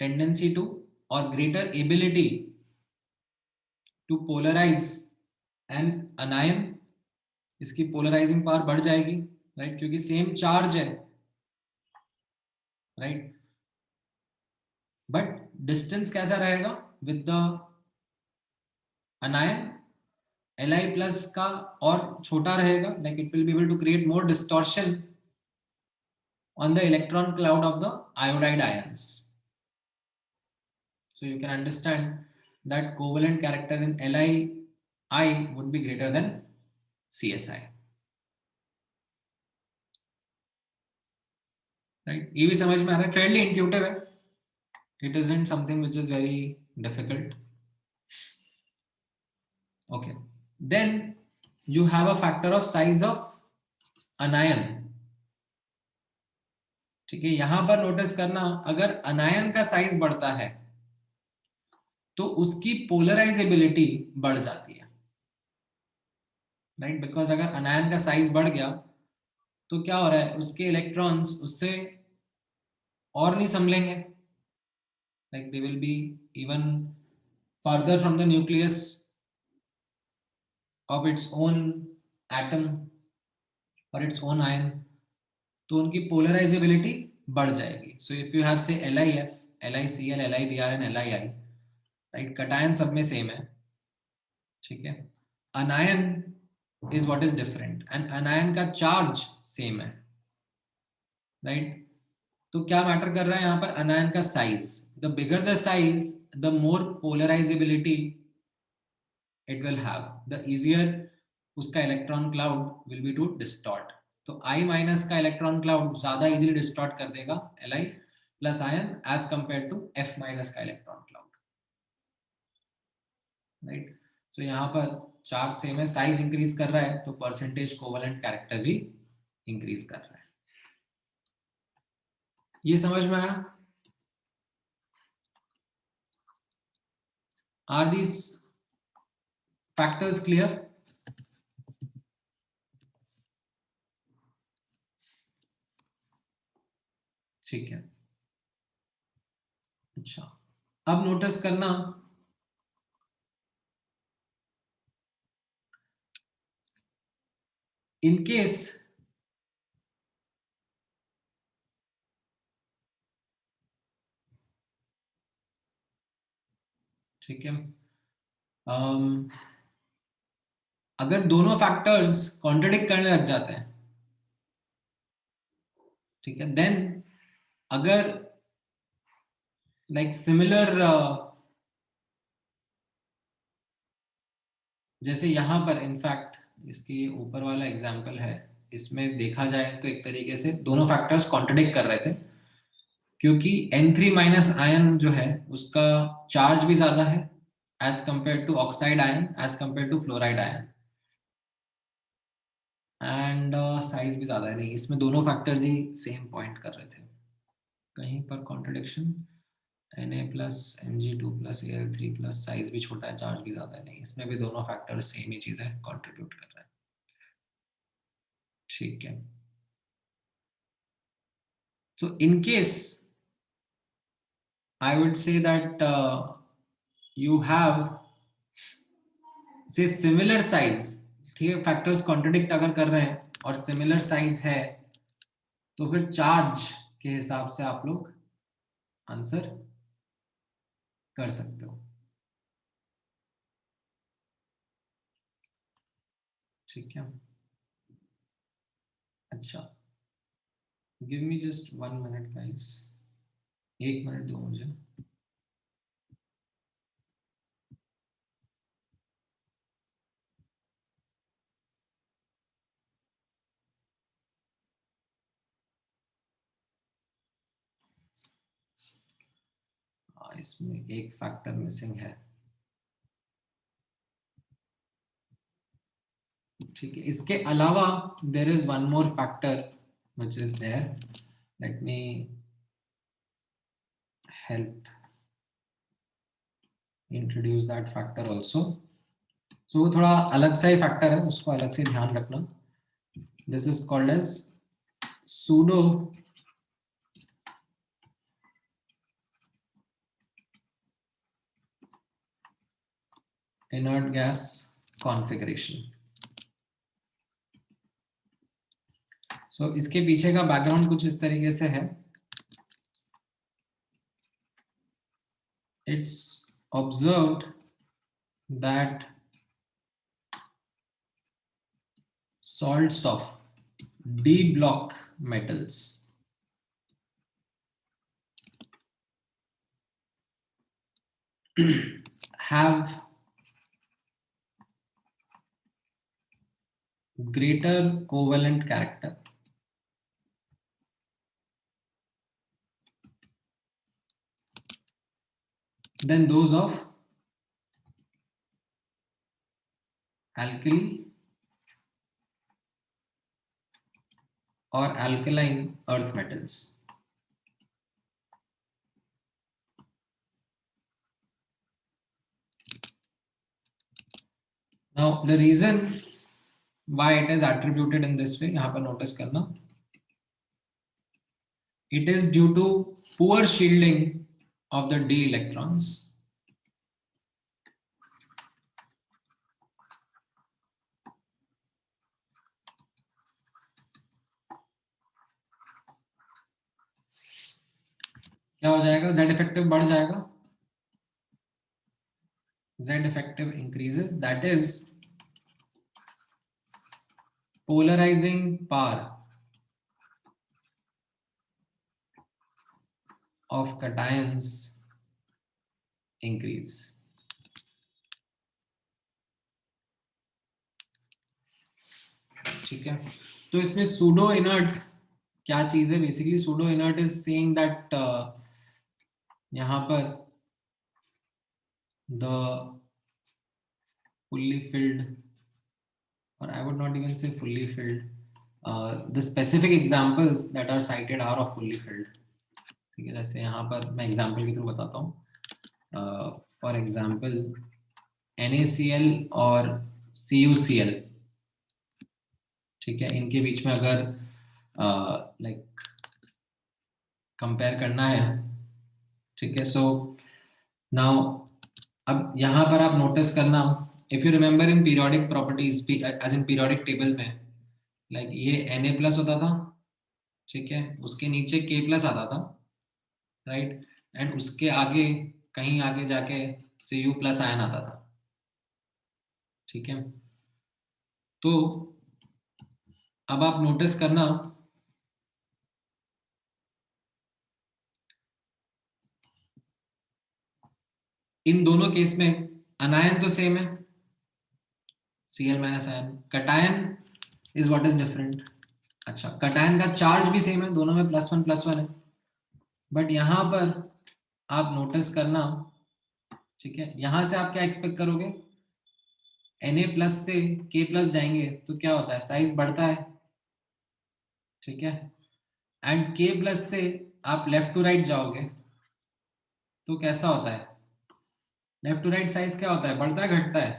tendency to और greater ability to polarise an anion. इसकी पोलराइजिंग पावर बढ़ जाएगी, राइट, क्योंकि सेम चार्ज है, राइट. बट डिस्टेंस कैसा रहेगा with the anion? Li plus का और छोटा रहेगा, like it will be able to create more distortion on the electron cloud of the iodide ions. So you can understand that covalent character in Li would be greater than CSI. Right? ये भी समझ में आ रहा है, fairly intuitive है. It isn't something which is very difficult. Okay. Then you have a factor of size of anion. ठीक है, यहां पर नोटिस करना, अगर अनायन का साइज बढ़ता है तो उसकी पोलराइजेबिलिटी बढ़ जाती है, राइट. बिकॉज अगर अनायन का साइज बढ़ गया तो क्या हो रहा है, उसके इलेक्ट्रॉन्स उससे और नहीं संभलेंगे, like they will be even further from the nucleus of its own atom और इट्स ओन आयन. तो उनकी पोलराइजेबिलिटी बढ़ जाएगी. So if you have say LiF, LiCl, LiBr and Lii, right, cation सब में सेम है, ठीक है, anion is what is different, and anion का चार्ज सेम है, राइट? तो क्या मैटर कर रहा है यहाँ पर? अनायन का size. The bigger the size, the more polarizability it will have, the easier उसका electron cloud will be to distort. तो I माइनस का इलेक्ट्रॉन क्लाउड ज्यादा इजीली डिस्टॉर्ट कर देगा Li plus ion as compare to F minus का electron cloud, right? So यहाँ पर charge same है, साइज इंक्रीज कर रहा है तो परसेंटेज कोवेलेंट कैरेक्टर भी इंक्रीज कर रहा है। ये समझ में आया? Are these factors clear? ठीक है, अच्छा, अब नोटिस करना इन केस ठीक है, अगर दोनों फैक्टर्स कॉन्ट्रडिक्ट करने लग जाते हैं, ठीक है, देन अगर लाइक सिमिलर जैसे यहां पर इनफैक्ट इसकी ऊपर वाला एग्जांपल है, इसमें देखा जाए तो एक तरीके से दोनों फैक्टर्स कॉन्ट्रडिक्ट कर रहे थे, क्योंकि N3 माइनस आयन जो है उसका चार्ज भी ज्यादा है as compare to oxide ion, as compare to fluoride ion, and size भी ज्यादा है। नहीं, इसमें दोनों फैक्टर्स ही सेम पॉइंट कर रहे थे, कहीं पर contradiction Na plus Mg2 plus Al3 plus size भी छोटा है, चार्ज भी ज्यादा है। नहीं, इसमें भी दोनों फैक्टर सेम ही चीजें कंट्रीब्यूट कर रहे हैं, ठीक है। So in case I would say that you have say similar size, ठीक है, फैक्टर्स कॉन्ट्रडिक्ट अगर कर रहे हैं और सिमिलर साइज है तो फिर चार्ज के हिसाब से आप लोग आंसर कर सकते हो, ठीक है। अच्छा, give me just 1 minute guys, 1 minute दो मुझे। इसमें एक फैक्टर मिसिंग है, ठीक है। इसके अलावा there is one more factor which is there, let me help introduce that factor also. So वो थोड़ा अलग सा ही फैक्टर है, उसको अलग से ध्यान रखना। This is called as pseudo inert gas configuration। So इसके पीछे का बैकग्राउंड कुछ इस तरीके से है। It's observed that salts of D block metals have greater covalent character than those of alkali or alkaline earth metals। Now the reason why it is attributed in this way, यहाँ पर notice करना, it is due to poor shielding of the d electrons क्या हो जाएगा, Z effective बढ़ जाएगा, Z effective increases, that is polarizing power of cations increase. ठीक है, तो इसमें सूडो इनर्ट क्या चीज है? Basically pseudo inert is saying that यहाँ पर the fully filled, or I would not even say fully filled, the specific examples that are cited are of fully filled. ठीक है, जैसे यहाँ पर मैं एग्जाम्पल के थ्रू बताता हूँ. फॉर एग्जाम्पल NaCl और CuCl, ठीक है, इनके बीच में अगर लाइक कंपेयर करना है, ठीक है, सो नाउ अब यहाँ पर आप नोटिस करना, if you remember in periodic properties, as in periodic table में, लाइक ये Na प्लस होता था, ठीक है, उसके नीचे K प्लस आता था, राइट, एंड उसके आगे कहीं आगे जाके Cu प्लस आयन आता था. ठीक है, तो अब आप नोटिस करना इन दोनों केस में अनायन तो सेम है, Cl minus ion. Cation is what is different. अच्छा, कटायन का चार्ज भी सेम है, दोनों में +1 है, बट यहां पर आप नोटिस करना, ठीक है, यहां से आप क्या एक्सपेक्ट करोगे? Na प्लस से K प्लस जाएंगे तो क्या होता है? साइज बढ़ता है, ठीक है, एंड K प्लस से आप लेफ्ट टू राइट जाओगे तो कैसा होता है? लेफ्ट टू राइट साइज क्या होता है? बढ़ता है, घटता है?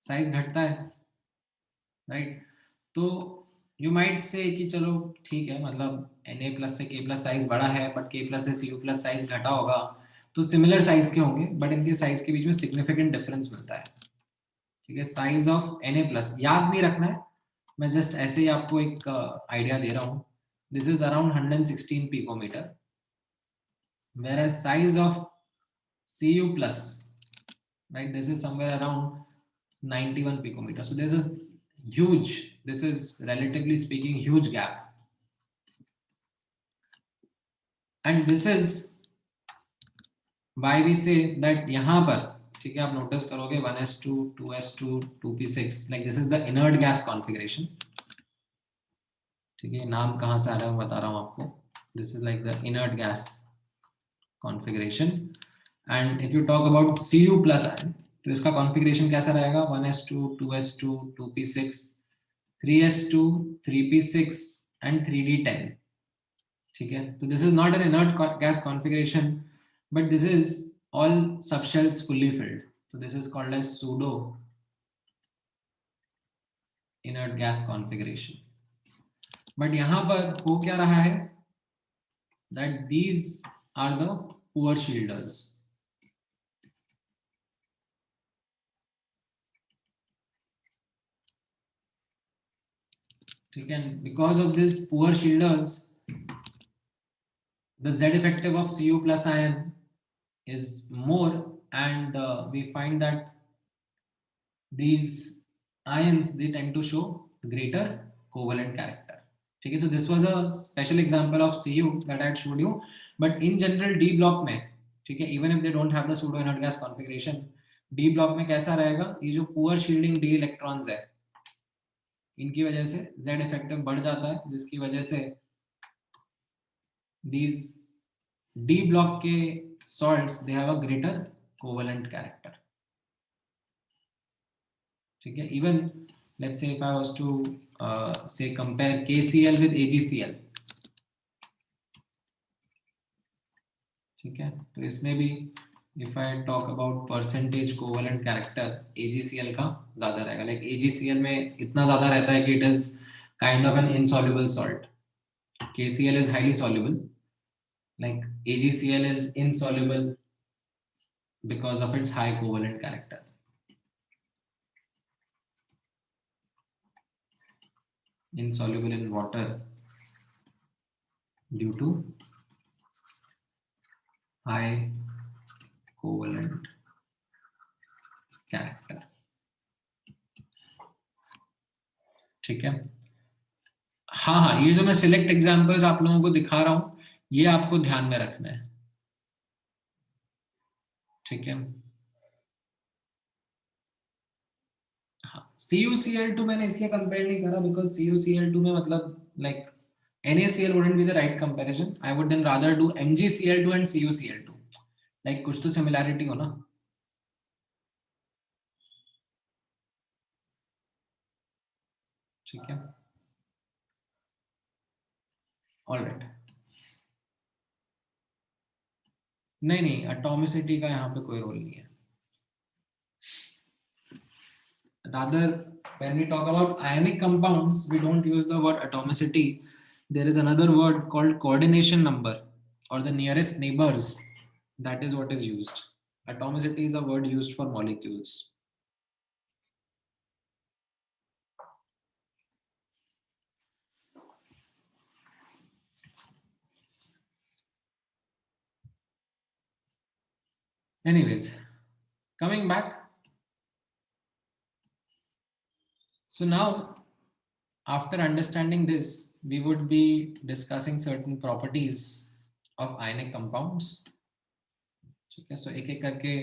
साइज घटता है, राइट. तो यू माइट से कि चलो ठीक है, मतलब Na प्लस से K प्लस साइज बड़ा है, बट K प्लस से Cu प्लस साइज घटा होगा, तो सिमिलर साइज के होंगे, बट इनके साइज के बीच में सिग्निफिकेंट डिफरेंस मिलता है. ठीक है, साइज ऑफ Na प्लस याद नहीं रखना है, मैं जस्ट ऐसे ही आपको एक आइडिया दे रहा हूँ. This is around 116 picometre, whereas size of Cu plus, right, this is somewhere around 91 picometer. So there's a huge, this is relatively speaking huge gap, and this is why we say that यहाँ पर, ठीक है, आप notice करोगे 1s2 2s2 2p6, like this is the inert gas configuration. ठीक है, नाम कहाँ से आ रहा है मैं बता रहा हूँ आपको. This is like the inert gas configuration, and if you talk about Cu plus ion, तो इसका कॉन्फ़िगरेशन कैसा रहेगा? 1s2 2s2 2p6 3s2 3p6 and 3d10. ठीक है, तो this is not an inert gas configuration, but this is all subshells fully filled, so this is called as pseudo inert gas configuration. But यहाँ पर हो क्या रहा है? that these are the poor shielders. ठीक है, because of this poor shielders, the Z effective of Cu plus ion is more, and we find that these ions, they tend to show greater covalent character. ठीक है, so this was a special example of Cu that I had showed you, but in general D block में, ठीक है, even if they don't have the pseudo inert gas configuration, D block में कैसा रहेगा? ये जो poor shielding D electrons है, इनकी वजह से Z effective बढ़ जाता है, जिसकी वजह से these D block के salts, they have a greater covalent character. ठीक है, even let's say if I was to say compare KCl with AgCl, ठीक है, तो इसमें भी if I talk about percentage covalent character, AgCl का ज्यादा रहेगा. like AgCl में इतना ज्यादा रहता है कि it is kind of an insoluble salt. KCl is highly soluble, like AgCl is insoluble because of its high covalent character. Insoluble in water due to high हाँ, ये जो मैं सिलेक्ट एग्जांपल्स आप लोगों को दिखा रहा हूं, ये आपको ध्यान में रखना है, ठीक है। हाँ, CuCl2 मैंने इसलिए कंपेयर नहीं करा बिकॉज CuCl2 में मतलब like NaCl wouldn't be the right comparison. I would then rather do MgCl2 and CuCl2. Like कुछ तो सिमिलैरिटी हो ना। ठीक है, ऑलराइट। नहीं, एटॉमिसिटी का यहाँ पे कोई रोल नहीं है। Rather, when we talk about ionic compounds, we don't use the word atomicity. There is another word called coordination number or the nearest neighbors. That is what is used. Atomicity is a word used for molecules. Anyways, coming back. So now, after understanding this, we would be discussing certain properties of ionic compounds. ठीक है, so एक एक करके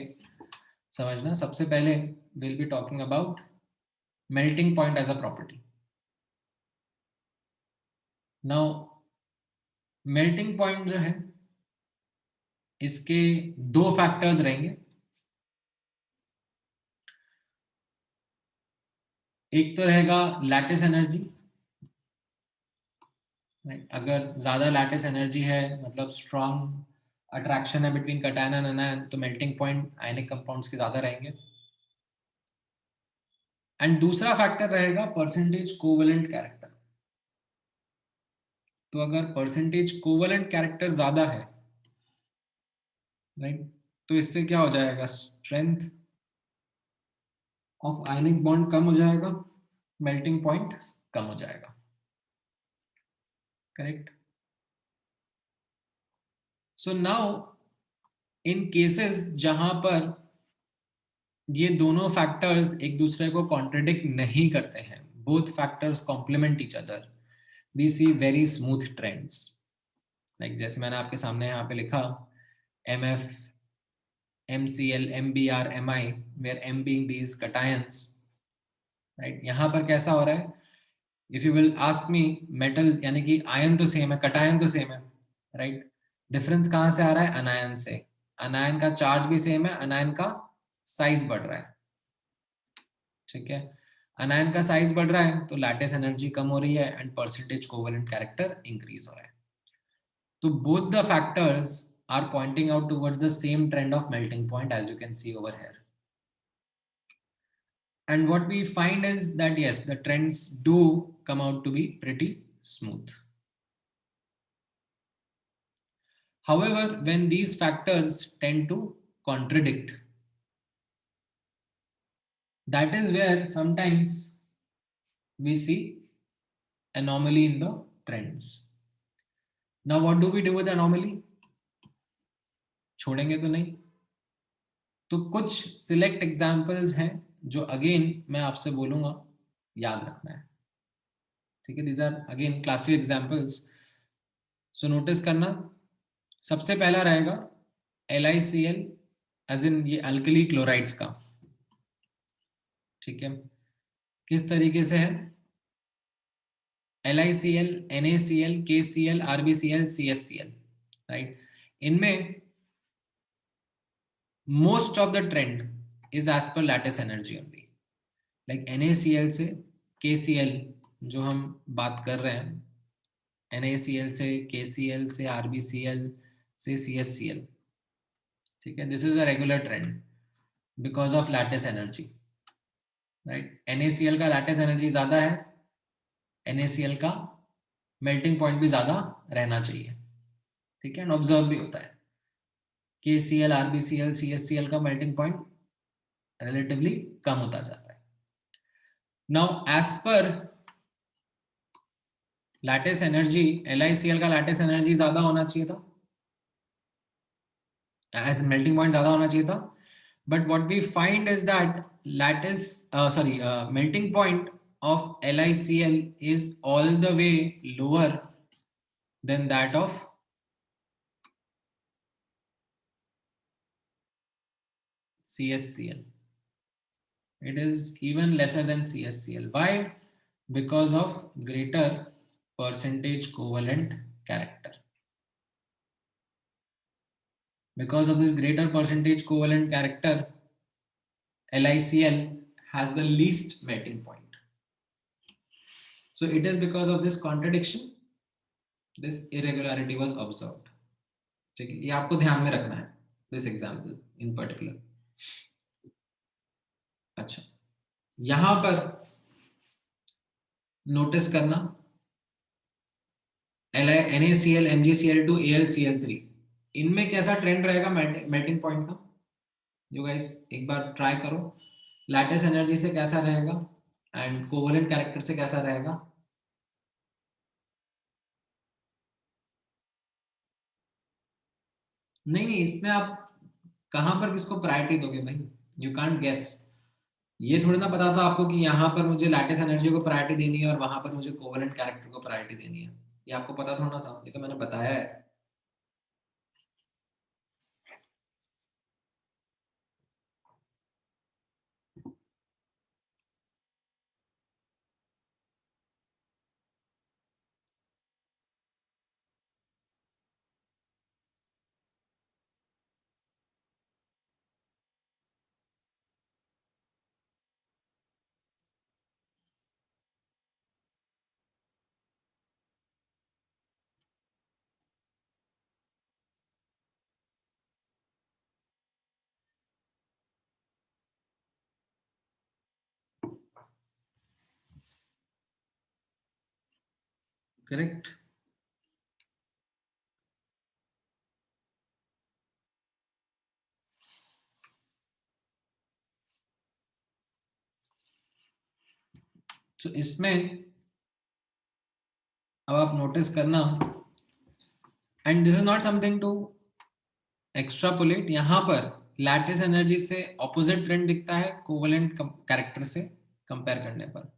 समझना। सबसे पहले we'll be talking about melting point as a property. Now, melting point जो है, इसके दो फैक्टर्स रहेंगे। एक तो रहेगा लैटिस एनर्जी, अगर ज्यादा लैटिस एनर्जी है मतलब स्ट्रॉन्ग अट्रैक्शन है बिटवीन कैटायन एंड एनायन, तो मेल्टिंग पॉइंट आयनिक कंपाउंड्स के ज्यादा रहेंगे। एंड दूसरा फैक्टर रहेगा परसेंटेज कोवेलेंट कैरेक्टर। तो अगर परसेंटेज कोवेलेंट कैरेक्टर ज्यादा है, राइट, तो इससे क्या हो जाएगा, स्ट्रेंथ ऑफ आयनिक बॉन्ड कम हो जाएगा, मेल्टिंग पॉइंट कम हो जाएगा, correct. So now in cases जहां पर ये दोनों फैक्टर्स एक दूसरे को कॉन्ट्रडिक्ट नहीं करते हैं, both factors complement each other, we see very smooth trends. Like जैसे मैंने आपके सामने यहाँ पे लिखा MF, MCl, MBr, Mi, where M being these cations, right. यहाँ पर कैसा हो रहा है, if you will ask me, metal यानी कि आयन तो सेम है, कटायन तो सेम है, राइट। डिफरेंस कहाँ से आ रहा है, अनायन से। अनायन का चार्ज भी सेम है, अनायन का साइज बढ़ रहा है, ठीक है। अनायन का साइज बढ़ रहा है तो लैटिस एनर्जी कम हो रही है and percentage covalent character increase हो रहा है। तो both the factors are pointing out towards the same trend of melting point, as you can see over here. And what we find is that yes, the trends do come out to be pretty smooth. However, when these factors tend to contradict, that is where sometimes we see anomaly in the trends. Now, what do we do with anomaly? छोड़ेंगे तो नहीं। तो कुछ select examples हैं जो again मैं आपसे बोलूंगा, याद रखना है, ठीक है। These are again classic examples, so notice करना। सबसे पहला रहेगा LiCl, एज इन ये अल्कली क्लोराइड्स का, ठीक है। किस तरीके से है, LiCl, NaCl, KCl, RbCl, CSCl, right. इनमें most of the trend is as per lattice energy only. Like NaCl से KCl जो हम बात कर रहे हैं, NaCl से KCl से RbCl से CSCl, ठीक है। This is a regular trend because of lattice energy, right? NaCl का lattice energy ज्यादा है, NaCl का melting point भी ज्यादा रहना चाहिए, ठीक है, and observe भी होता है। KCl, RbCl, CSCl का melting point relatively कम होता जाता है। Now, as per lattice energy, LiCl का lattice energy ज्यादा होना चाहिए था, as melting point ज्यादा होना चाहिए था, but what we find is that melting point of LiCl is all the way lower than that of CSCl. It is even lesser than CSCl. Why? Because of greater percentage covalent character. Because of this greater percentage covalent character, LiCl has the least melting point. So it is because of this contradiction, this irregularity was observed. ठीक है, ये आपको ध्यान में रखना है, this example in particular. अच्छा, यहां पर नोटिस करना NaCl, MgCl2, AlCl3, इनमें कैसा ट्रेंड रहेगा मेल्टिंग पॉइंट का? जो गाइस एक बार ट्राई करो, लैटिस एनर्जी से कैसा रहेगा एंड कोवेलेंट कैरेक्टर से कैसा रहेगा? नहीं, इसमें आप कहां पर किसको प्रायोरिटी दोगे भाई? You can't guess. ये थोड़ी ना पता था आपको कि यहाँ पर मुझे लैटिस एनर्जी को प्रायोरिटी देनी है और वहां पर मुझे कोवेलेंट कैरेक्टर को प्रायोरिटी देनी है. ये आपको पता थोड़ा ना था, ये तो मैंने बताया है. करेक्ट. तो इसमें अब आप नोटिस करना, and this is not something to extrapolate. यहाँ पर लैटिस एनर्जी से ऑपोजिट ट्रेंड दिखता है कोवेलेंट कैरेक्टर से कंपेयर करने पर.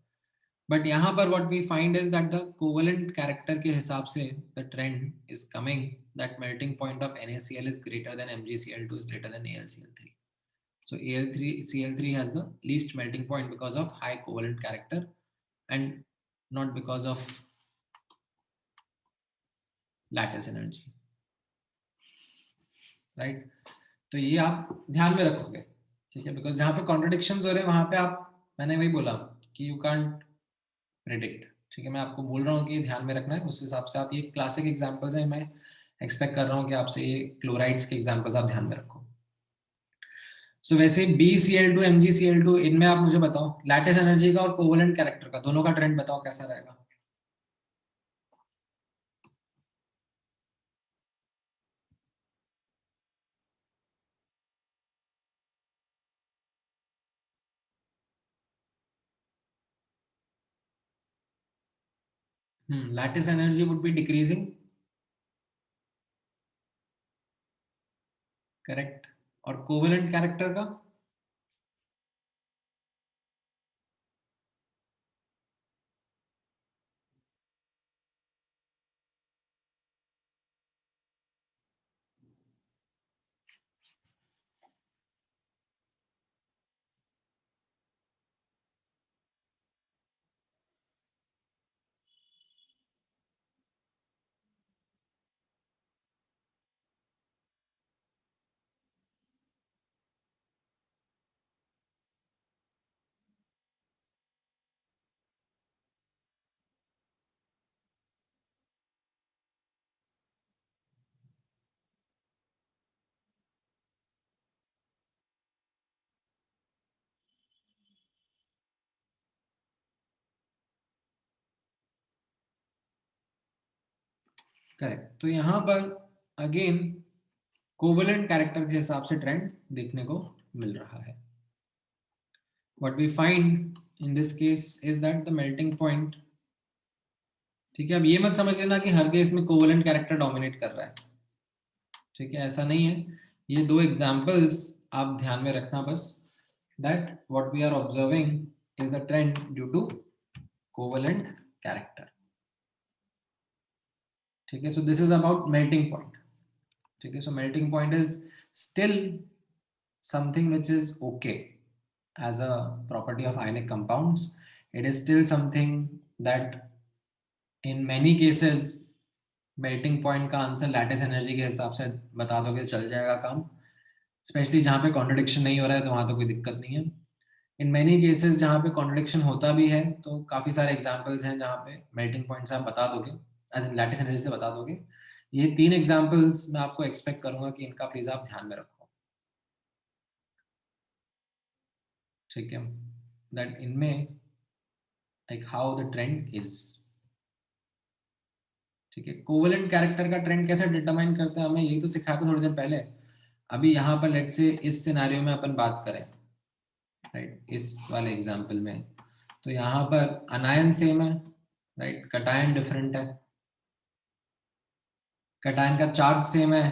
बट यहाँ पर what we find is that the covalent character के हिसाब से the trend is coming that melting point of NaCl is greater than MgCl2 is greater than AlCl3. So Cl3 has the least melting point because of high covalent character and not because of lattice energy. Right? तो ये आप ध्यान में रखोगे, ठीक है? Because जहां पे कॉन्ट्रडिक्शंस हो रहे हैं वहां पे आप, मैंने वही बोला कि यू कांट प्रेडिक्ट. ठीक है, मैं आपको बोल रहा हूँ कि ध्यान में रखना है, उस हिसाब से आप, ये क्लासिक एग्जांपल्स हैं, मैं एक्सपेक्ट कर रहा हूँ कि आपसे ये क्लोराइड्स के एग्जांपल्स आप ध्यान में रखो. सो वैसे BCl2, MgCl2, इनमें आप मुझे बताओ लैटिस एनर्जी का और कोवेलेंट कैरेक्टर का दोनों का ट्रेंड बताओ कैसा रहेगा? Lattice energy would be decreasing. Correct. और कोवेलेंट कैरेक्टर का? करेक्ट. तो यहाँ पर अगेन कोवेलेंट कैरेक्टर के हिसाब से ट्रेंड देखने को मिल रहा है. What we find in this case is that the melting point, ठीक है, अब ये मत समझ लेना कि हर केस में कोवेलेंट कैरेक्टर डोमिनेट कर रहा है. ठीक है, ऐसा नहीं है. ये दो एग्जांपल्स आप ध्यान में रखना बस, that what we are observing is the trend due to covalent character. ठीक है, so this is about melting point. ठीक है, so melting point is still something which is okay as a property of ionic compounds. It is still something that in many cases melting point का answer lattice energy के हिसाब से बता दोगे चल जाएगा काम, स्पेशली जहाँ पे कॉन्ट्रडिक्शन नहीं हो रहा है तो वहाँ तो कोई दिक्कत नहीं है। इन मेनी केसेस जहाँ पे कॉन्ट्रडिक्शन होता भी है तो काफ़ी सारे एग्जांपल्स हैं जहाँ पे मेल्टिंग पॉइंट्स आप बता दोगे, एज इन लैटिस एनर्जी से बता दोगे। ये 3 एग्जांपल्स मैं आपको एक्सपेक्ट करूंगा कि इनका प्लीज आप ध्यान में रखो। ठीक है, दैट इनमें like how the trend is. ठीक है, कोवेलेंट कैरेक्टर का ट्रेंड कैसे डिटरमाइन करते हैं हमें यही तो सिखाया था थोड़ी देर पहले। अभी यहाँ पर लेट्स से इस सिनेरियो में अपन बात करें, राइट, इस वाले एग्जांपल में, तो यहाँ पर अनायन सेम है, राइट, कटायन डिफरेंट है, कटायन का चार्ज सेम है,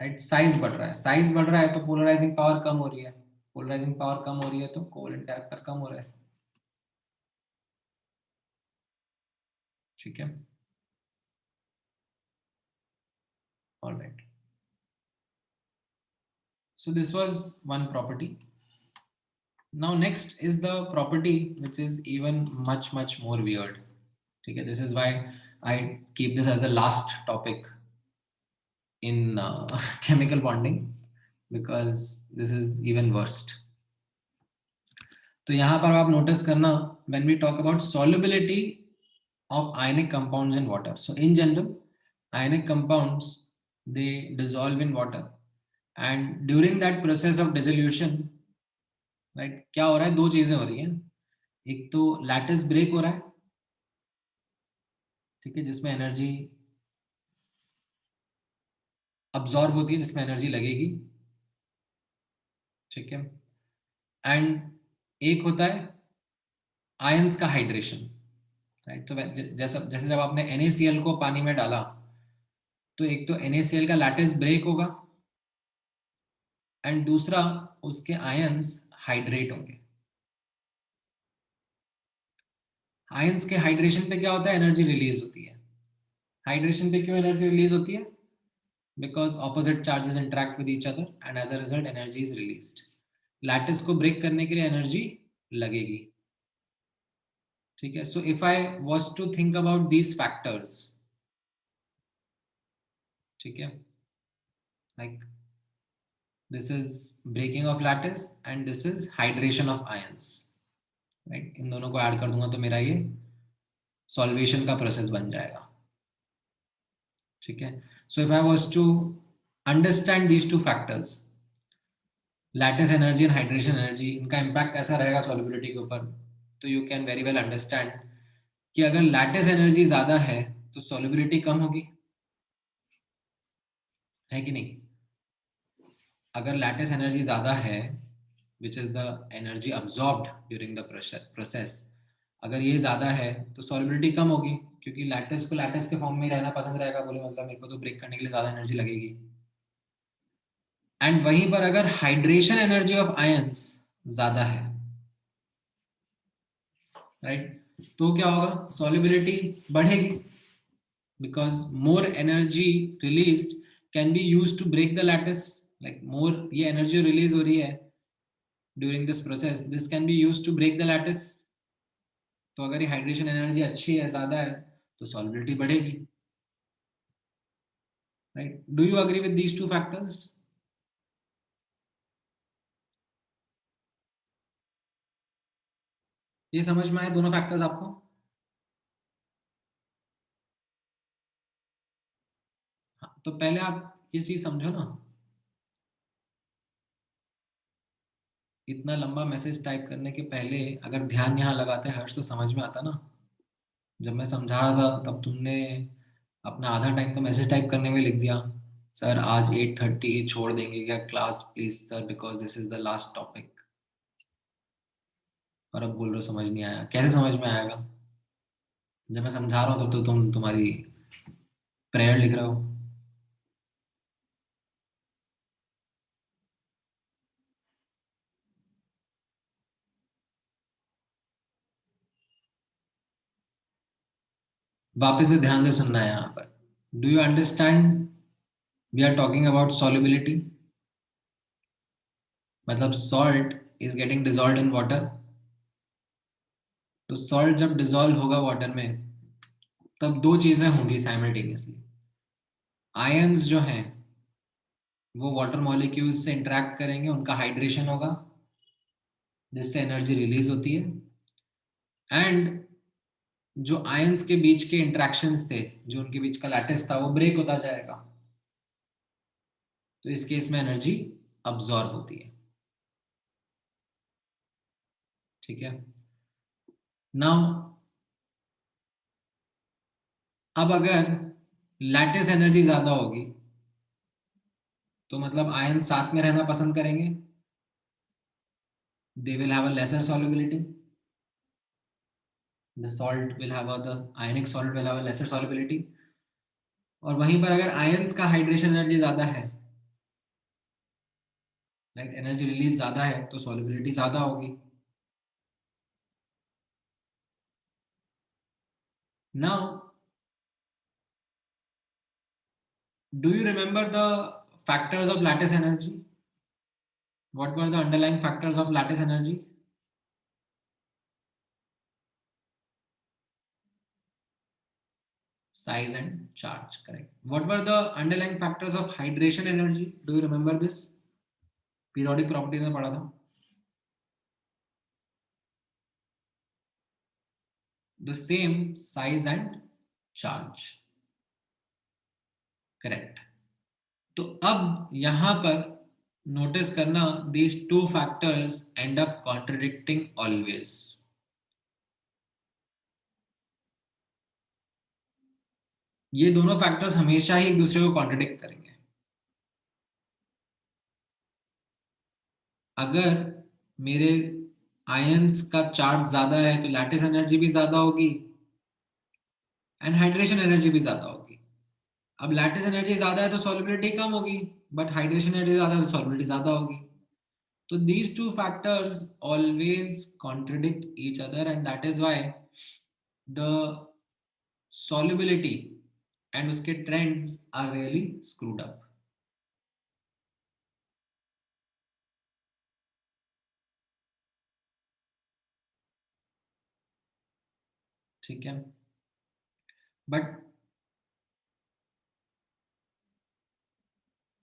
राइट, साइज बढ़ रहा है, साइज बढ़ रहा है तो पोलराइजिंग पावर कम हो रही है, पोलराइजिंग पावर कम हो रही है तो कोवेलेंट कैरेक्टर कम हो रहा है। ठीक है, all right, so this was one property. Now next is the property which is even much more weird. Okay, this is why I keep this as the last topic in chemical bonding, because this is even worst. तो यहाँ पर आप notice करना, when we talk about solubility of ionic compounds in water, so in general ionic compounds they dissolve in water, and during that process of dissolution, right, क्या हो रहा है, 2 चीजें हो रही हैं। एक तो लैटिस ब्रेक हो रहा है, ठीक है, जिसमें एनर्जी अब्सॉर्ब होती है, जिसमें एनर्जी लगेगी। ठीक है, एंड एक होता है आयंस का हाइड्रेशन, राइट। तो जैसे जब आपने NaCl को पानी में डाला तो एक तो NaCl का लैटिस ब्रेक होगा एंड दूसरा उसके आयंस हाइड्रेट होंगे। आयंस के हाइड्रेशन पे क्या होता है, एनर्जी रिलीज होती है। हाइड्रेशन पे क्यों एनर्जी रिलीज होती है? Because opposite charges interact with each other and as a result energy is released. Lattice को ब्रेक करने के लिए एनर्जी लगेगी। ठीक है, so if I was to think about these factors, ठीक है, like this is breaking of lattice and this is hydration of ions, right, इन दोनों को ऐड कर दूंगा तो मेरा ये सॉल्वेशन का प्रोसेस बन जाएगा। ठीक है, so if I was to understand these two factors, lattice energy and hydration energy, इनका इम्पैक्ट कैसा रहेगा सॉल्युबिलिटी के ऊपर, तो you can very well understand कि अगर लैटिस एनर्जी ज्यादा है तो सॉल्युबिलिटी कम होगी, है कि नहीं? अगर लैटिस एनर्जी ज्यादा है, which is the energy absorbed during the process, अगर ये ज्यादा है तो सॉल्युबिलिटी कम होगी, क्योंकि लैटिस को लैटिस के फॉर्म में रहना पसंद रहेगा, बोले मतलब मेरे को तो ब्रेक करने के लिए ज्यादा एनर्जी लगेगी। एंड वहीं पर अगर हाइड्रेशन एनर्जी ऑफ आयंस ज्यादा है, राइट, तो क्या होगा, सॉल्युबिलिटी बढ़ेगी, because more energy released can be used to break the lattice, like more ये एनर्जी रिलीज हो रही है during this process, this can be used to break the lattice. तो अगर ये हाइड्रेशन एनर्जी अच्छी है, ज्यादा है, तो सॉल्युबिलिटी बढ़ेगी, right. Do you agree with these two factors? ये समझ में आए दोनों फैक्टर्स आपको? हाँ, तो पहले आप ये चीज समझो ना, इतना लंबा मैसेज टाइप करने के पहले अगर ध्यान यहाँ लगाते हर्ष तो समझ में आता ना। जब मैं समझा रहा था तब तुमने अपना आधा टाइम तो मैसेज टाइप करने में लिख दिया, सर आज 8:30 छोड़ देंगे क्या class please sir, because this is the last topic. और अब बोल रहे हो समझ नहीं आया, कैसे समझ में आएगा? जब मैं समझा रहा हूँ तब तो तुम तुम्हारी प्रेयर लिख रहे हो। वापस से ध्यान से सुनना है यहाँ पर. Do you understand we are talking about solubility? मतलब salt is getting dissolved in water. तो सॉल्ट जब डिजॉल्व होगा वाटर में तब दो चीजें होंगी साइमल्टेनियसली. आयंस जो हैं वो वाटर मॉलिक्यूल्स से इंटरेक्ट करेंगे, उनका हाइड्रेशन होगा जिससे एनर्जी रिलीज होती है. एंड जो आयंस के बीच के इंटरेक्शंस थे, जो उनके बीच का लैटिस था, वो ब्रेक होता जाएगा. तो इस केस में एनर्जी अब्सॉर्ब होती है. ठीक है. नाउ अब अगर लैटिस एनर्जी ज्यादा होगी तो मतलब आयन साथ में रहना पसंद करेंगे. They will have a lesser solubility. The salt will have the ionic solid will have a lesser solubility. और वहीं पर अगर आयंस का हाइड्रेशन एनर्जी ज्यादा है, लाइक एनर्जी रिलीज ज्यादा है, तो सॉल्युबिलिटी ज्यादा होगी. Now do you remember the factors of lattice energy? What were the underlying factors of lattice energy? Size and charge, correct. What were the underlying factors of hydration energy? Do you remember this? Periodic properties में पढ़ा था. The same, size and charge, correct. तो अब यहां पर notice करना, these two factors end up contradicting always. ये दोनों फैक्टर्स हमेशा ही एक दूसरे को कॉन्ट्रडिक्ट करेंगे. अगर मेरे आयंस का चार्ज ज्यादा है तो लैटिस एनर्जी भी ज्यादा होगी एंड हाइड्रेशन एनर्जी भी ज्यादा होगी. अब लैटिस एनर्जी ज्यादा है तो सॉल्युबिलिटी कम होगी, बट हाइड्रेशन एनर्जी ज्यादा है तो सॉल्युबिलिटी ज्यादा होगी. तो these two factors always contradict each other, and that is why the solubility and उसके trends are really screwed up. ठीक है. बट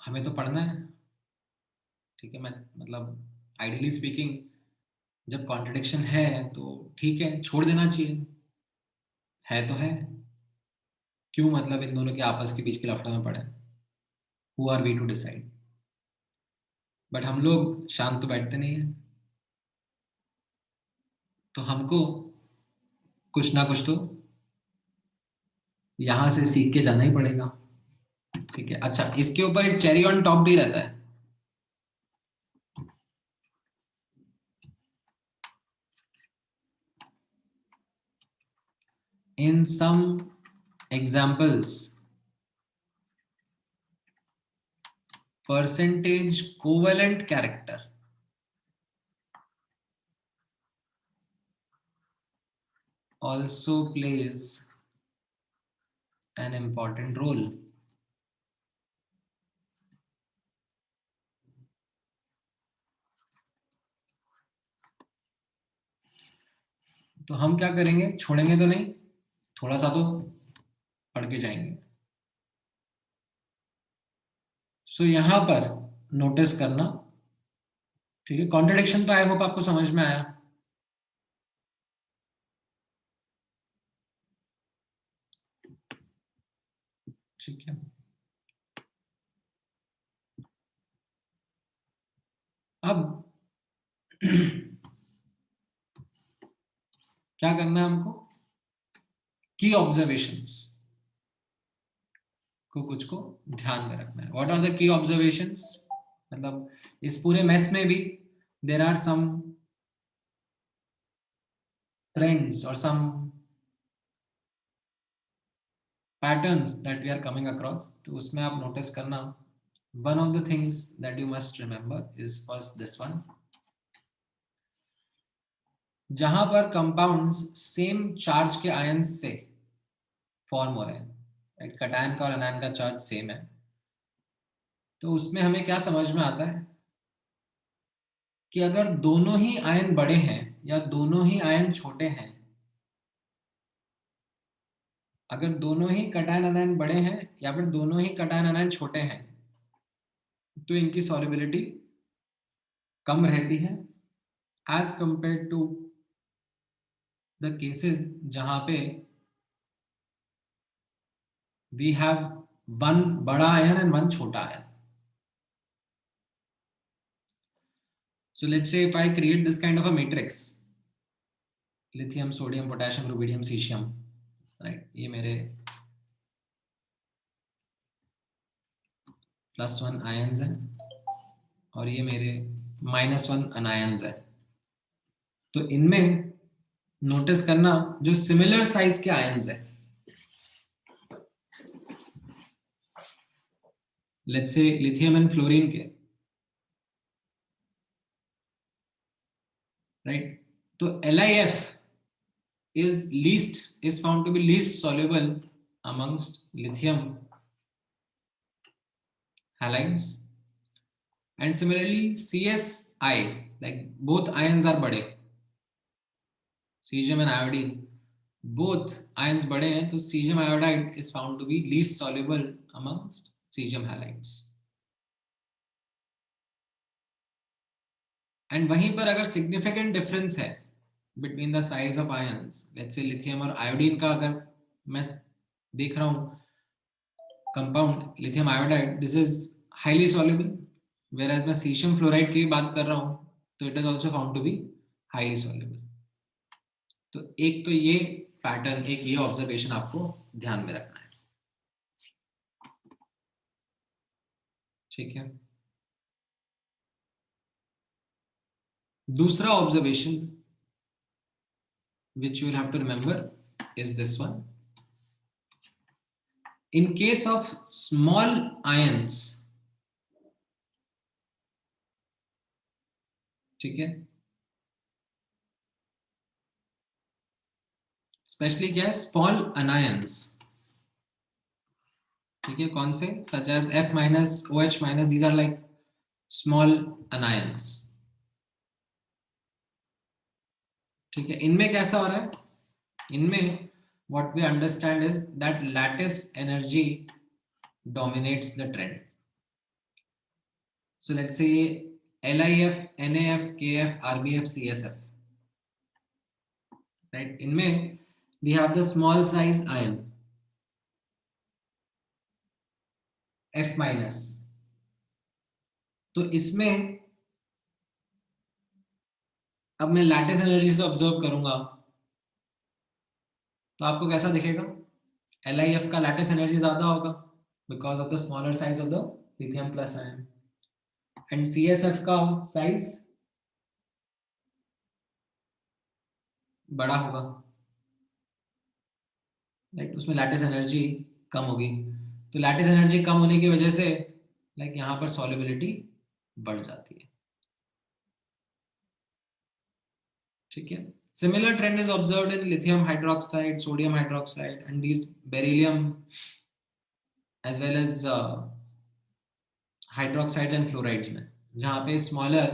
हमें तो पढ़ना है. ठीक है. मैं मतलब आइडियली स्पीकिंग जब कॉन्ट्रडिक्शन है तो ठीक है, छोड़ देना चाहिए. है तो है, क्यों मतलब इन दोनों के आपस के बीच के लफड़े में पड़े? Who are we to decide? But हम लोग शांत तो बैठते नहीं है, तो हमको कुछ ना कुछ तो यहां से सीख के जाना ही पड़ेगा. ठीक है. अच्छा, इसके ऊपर एक चेरी ऑन टॉप भी रहता है. In some examples, percentage covalent character also plays an important role. तो हम क्या करेंगे, छोड़ेंगे तो नहीं, थोड़ा सा तो पढ़ के जाएंगे. सो यहां पर नोटिस करना. ठीक है. कॉन्ट्रडिक्शन तो आई होप आपको समझ में आया. ठीक है. अब क्या करना है हमको? की ऑब्जर्वेशंस को कुछ को ध्यान में रखना है. What are the key observations? मतलब इस पूरे मेस में भी देयर आर सम ट्रेंड्स और some patterns that we are coming across. तो उसमें आप नोटिस करना, one of the things that you must remember is first this one. जहां पर कंपाउंड्स सेम चार्ज के आयंस से फॉर्म हो रहे हैं, राइट, कटायन का और अनायन का चार्ज सेम है, तो उसमें हमें क्या समझ में आता है कि अगर दोनों ही आयन बड़े हैं या दोनों ही आयन छोटे हैं, अगर दोनों ही कटायन आनायन बड़े हैं या फिर दोनों ही कटायन आनायन छोटे हैं, तो इनकी सॉल्युबिलिटी कम रहती है as compare to the cases जहां पे वी हैव वन बड़ा आयन एंड वन छोटा ion. So let's say if I create this kind of a matrix, lithium, sodium, potassium, rubidium, cesium, right, ये मेरे +1 आयन्स हैं और ये मेरे -1 अनायन्स हैं. तो इनमें नोटिस करना जो सिमिलर साइज के आयन्स हैं, let's say lithium and fluorine के, राइट, तो LiF is found to be least soluble amongst lithium halides, and similarly CSI, like both ions are बड़े, cesium and iodine both ions बड़े हैं, तो cesium iodide is found to be least soluble amongst cesium halides. and वहीं पर अगर significant difference है between the size of ions, let's say lithium और iodine का अगर मैं देख रहा हूँ compound lithium iodide, this is highly soluble, whereas मैं cesium fluoride की बात कर रहा हूँ तो it is also found to be highly soluble. तो एक तो ये पैटर्न, एक ये ऑब्जर्वेशन आपको ध्यान में रखना है, ठीक है. दूसरा observation which you will have to remember is this one. In case of small ions, ठीक है, स्पेशली क्या है, स्मॉल अनायंस, ठीक है, कौन से, such as F-, OH-, these are like small anions, ठीक है. इनमें कैसा हो रहा है, इनमें what we understand is that lattice energy dominates the trend. So let's say LiF, NaF, KF, RBF, CSF, right, इनमें we have the small size ion F-, तो इसमें अब मैं लैटिस एनर्जी से ऑब्जर्व करूंगा तो आपको कैसा दिखेगा, LiF का लैटिस एनर्जी ज्यादा होगा because of the smaller size of the lithium plus ion, and CSF का साइज बड़ा होगा, लाइक उसमें लैटिस एनर्जी कम होगी, तो लैटिस एनर्जी कम होने की वजह से लाइक यहाँ पर सॉल्युबिलिटी बढ़ जाती है, ठीक है. Similar trend is observed in lithium hydroxide, sodium hydroxide, and these beryllium as well as hydroxides and fluorides में, जहाँ पे smaller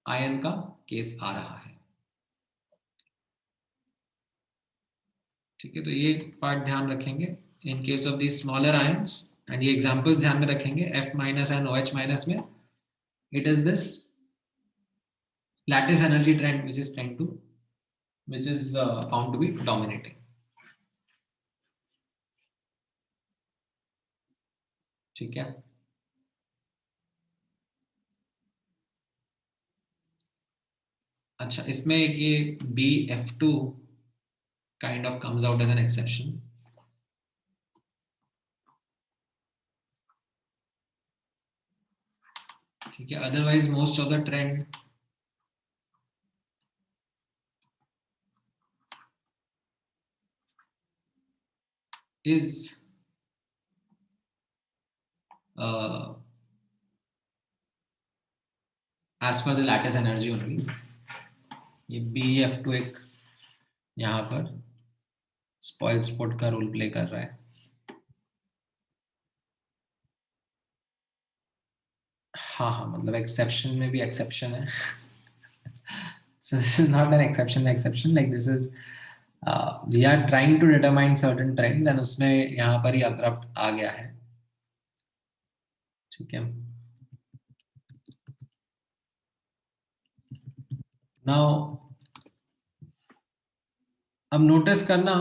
ion का केस आ रहा है, ठीक है. तो ये पार्ट ध्यान रखेंगे in case of these smaller ions, and ये examples ध्यान में रखेंगे. F- and OH- में it is this lattice energy trend which is found to be dominating, ठीक है. अच्छा, इसमें एक ये BF2 kind of comes out as an exception, ठीक है. Otherwise most of the trend is as per the lattice energy only. ये BF2 एक यहाँ पर स्पॉइल स्पोर्ट का रोल प्ले कर रहा है। हाँ हाँ, मतलब एक्सेप्शन में भी एक्सेप्शन है। So this is not an exception, like this is we are trying to determine certain trends and उसमें यहाँ पर ही abrupt आ गया है, ठीक है। Now अब नोटिस करना,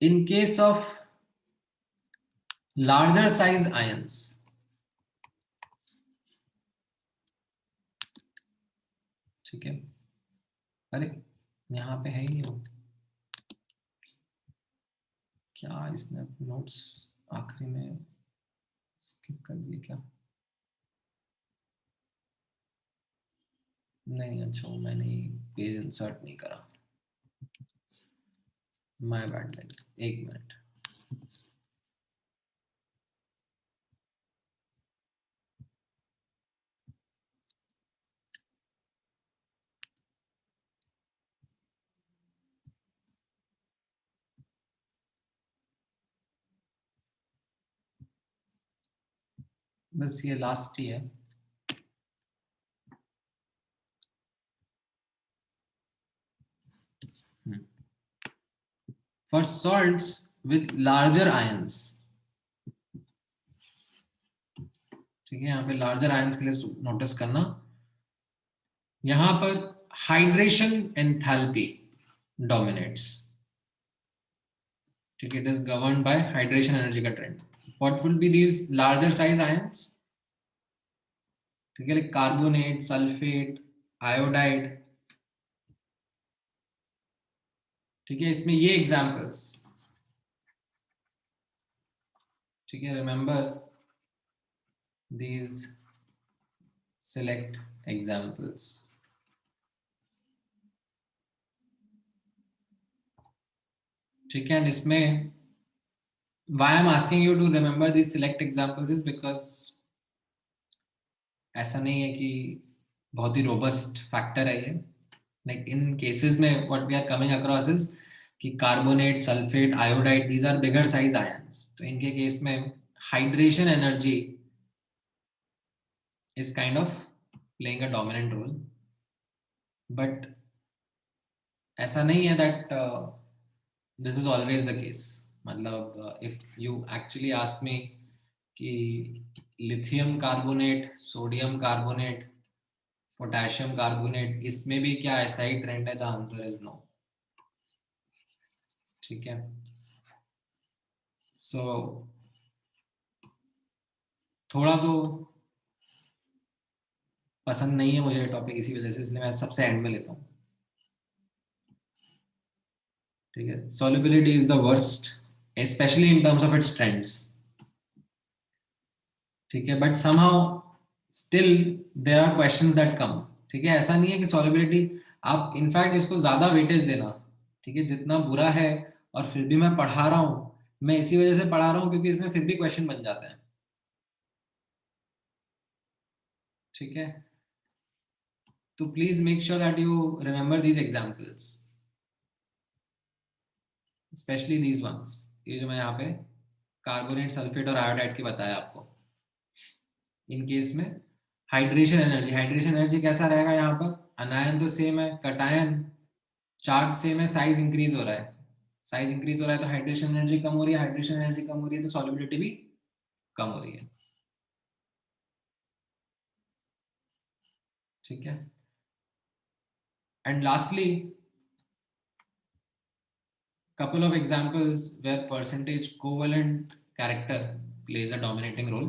in case of larger size ions, ठीक है, अरे यहाँ पे है ही नहीं वो, क्या इसने नोट्स आखिरी में स्किप कर दिए क्या? नहीं, अच्छा वो मैंने पेज इंसर्ट नहीं करा, माय बैड गाइस, एक मिनट। बस ये लास्ट ही है। For salts with larger ions, ठीक है, यहाँ पे लार्जर आयंस के लिए नोटिस करना, यहाँ पर हाइड्रेशन एंथैल्पी डोमिनेट्स, ठीक है, it is governed by hydration energy का trend. What will be these larger size ions, ठीक है, लाइक कार्बोनेट, सल्फेट, आयोडाइड, ठीक है, इसमें ये एग्जांपल्स, ठीक है, रिमेंबर these select examples, ठीक है। एंड इसमें why I'm asking you to remember these select examples is because ऐसा नहीं है कि बहुत ही रोबस्ट फैक्टर है ये, लाइक इन केसेस में what we are coming across is कि carbonate, sulphate, iodide, these are bigger size ions, तो इनके केस में hydration energy is kind of playing a dominant role, but ऐसा नहीं है that this is always the case। मतलब if you actually ask me कि lithium carbonate, sodium carbonate, potassium carbonate, इसमें भी क्या ऐसा ही ट्रेंड है, द आंसर इज नो, ठीक है। सो थोड़ा तो पसंद नहीं है मुझे टॉपिक इसी वजह से, इसलिए मैं सबसे एंड में लेता हूँ, ठीक है। Solubility is the worst, specially in terms of its trends, ठीक है, but somehow still there are questions that come, ठीक है। ऐसा नहीं है कि सॉल्युबिलिटी, आप इनफैक्ट इसको ज्यादा वेटेज देना, ठीक है, जितना बुरा है और फिर भी मैं पढ़ा रहा हूँ, मैं इसी वजह से पढ़ा रहा हूँ क्योंकि इसमें फिर भी क्वेश्चन बन जाते हैं, ठीक है। तो please make sure that you remember these examples, specially these once, ये जो मैं यहाँ पे कार्बोनेट, सल्फेट और आयोडाइड की बताया आपको। इन केस में हाइड्रेशन एनर्जी कैसा रहेगा, यहाँ पर अनायन तो सेम है, कटायन चार्ज सेम है, साइज इंक्रीज हो रहा है, साइज इंक्रीज हो रहा है तो हाइड्रेशन एनर्जी कम हो रही है, हाइड्रेशन एनर्जी कम हो रही है तो सॉल्युबिलिटी भी कम हो रही है, ठीक है। And lastly couple of examples where percentage covalent character plays a dominating role.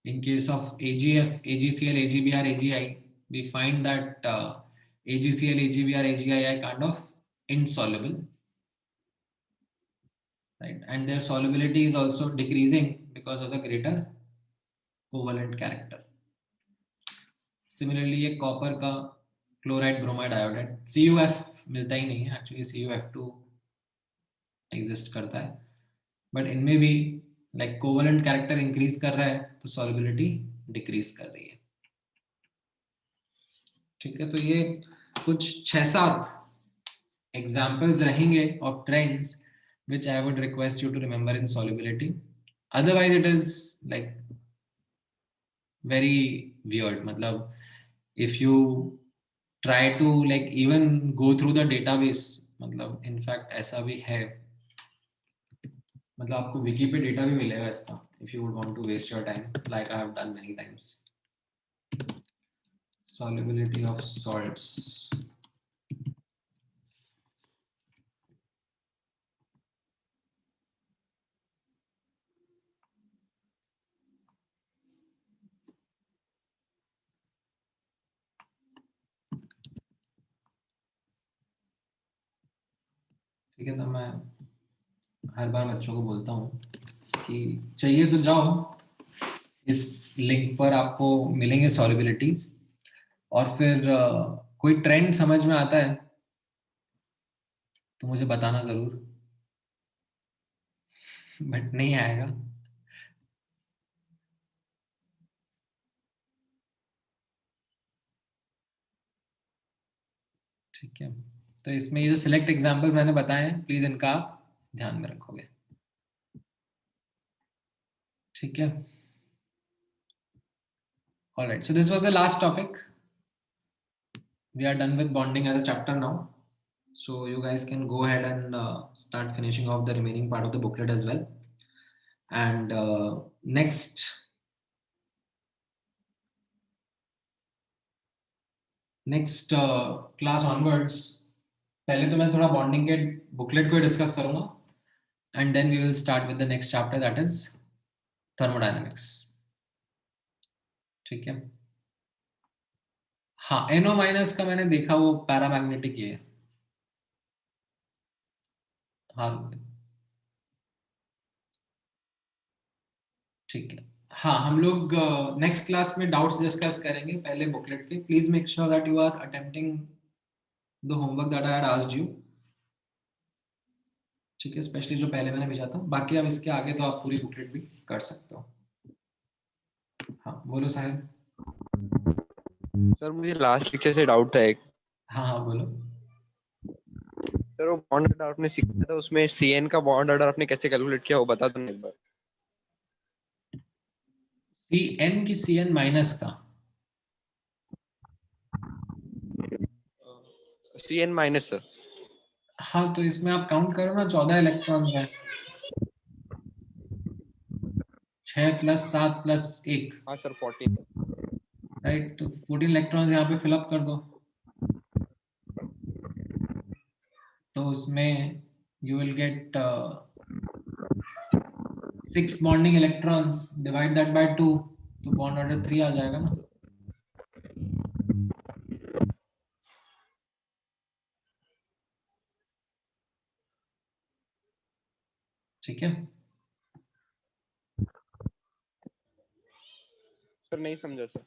In case of AgF, AgCl, AgBr, AgI, we find that AgCl, AgBr, AgI are kind of insoluble, right? And their solubility is also decreasing because of the greater covalent character. Similarly, ये copper का chloride, bromide, iodide, CuF मिलता ही नहीं है, actually CuF2 exist करता है, but इनमें भी like covalent character increase कर रहा है तो सॉल्युबिलिटी डिक्रीज कर रही है, ठीक है। तो ये कुछ 6-7 एग्जाम्पल्स रहेंगे of trends which I would request you to remember in solubility. Otherwise, it is like very weird. मतलब, if you try to like even go through the database, मतलब in fact ऐसा भी है, मतलब आपको wiki पे data भी मिलेगा इसका, if you would want to waste your time, like I have done many times. Solubility of salts. ठीक है, तो मैं हर बार बच्चों को बोलता हूँ कि चाहिए तो जाओ, इस लिंक पर आपको मिलेंगे सॉल्युबिलिटीज, और फिर कोई ट्रेंड समझ में आता है तो मुझे बताना जरूर, बट नहीं आएगा ठीक है। तो इसमें ये जो सिलेक्ट एग्जांपल्स मैंने बताए हैं, प्लीज इनका आप ध्यान में रखोगे, ठीक है। Alright, so this was the last topic. We are done with bonding as a chapter now. So you guys can go ahead and start finishing off the remaining part of the booklet as well. And next class onwards, पहले तो मैं थोड़ा bonding के booklet को discuss करूंगा, and then we will start with the next chapter, that is thermodynamics. ठीक है। हाँ, NO माइनस का मैंने देखा वो पैरामैग्नेटिक ही है। हाँ ठीक है। हाँ, हम लोग नेक्स्ट क्लास में डाउट्स डिस्कस करेंगे पहले बुकलेट के। Please make sure that you are attempting the homework that I had asked you, ठीक है, स्पेशली जो पहले मैंने भेजा था। बाकी अब इसके आगे तो आप पूरी बुकलेट भी कर सकते हो। हाँ बोलो साहिब। सर मुझे लास्ट लेक्चर से डाउट था एक। हाँ हाँ बोलो। सर वो बॉन्ड ऑर्डर आपने सीखा था, उसमें सीएन का बॉन्ड ऑर्डर आपने कैसे कैलकुलेट किया वो बता दो एक बार। CN की CN माइनस का सीएन माइनस सर। हाँ, तो इसमें आप काउंट करो ना, 14 इलेक्ट्रॉन है, 6 + 7 + 1, हाँ सर 14। राइट। तो 14 इलेक्ट्रॉन यहाँ पे फिलअप कर दो, तो उसमें you will get 6 bonding electrons, divide that bye 2, तो बॉन्ड ऑर्डर 3 आ जाएगा ना। ठीक है। सर नहीं समझा सर।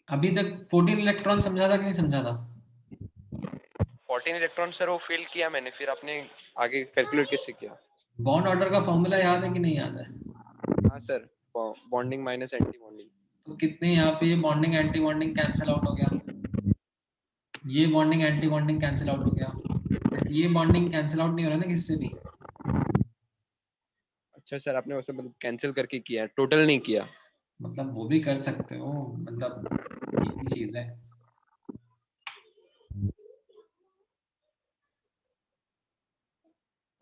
अभी तक 14 इलेक्ट्रॉन समझा था कि नहीं समझा था? 14 इलेक्ट्रॉन सर वो फिल किया मैंने, फिर आपने आगे कैलकुलेट कैसे किया? बॉन्ड ऑर्डर का फॉर्मूला याद है कि नहीं याद है? हाँ sir, bonding minus anti bonding. तो कितने यहाँ पे ये bonding anti bonding cancel out हो गया, ये bonding anti bonding cancel out हो गया, बट ये बॉन्डिंग कैंसिल आउट नहीं हो रहा ना किससे भी। अच्छा सर, आपने वैसे मतलब कैंसिल करके किया, टोटल नहीं किया? मतलब वो भी कर सकते हो, मतलब एक ही चीज है।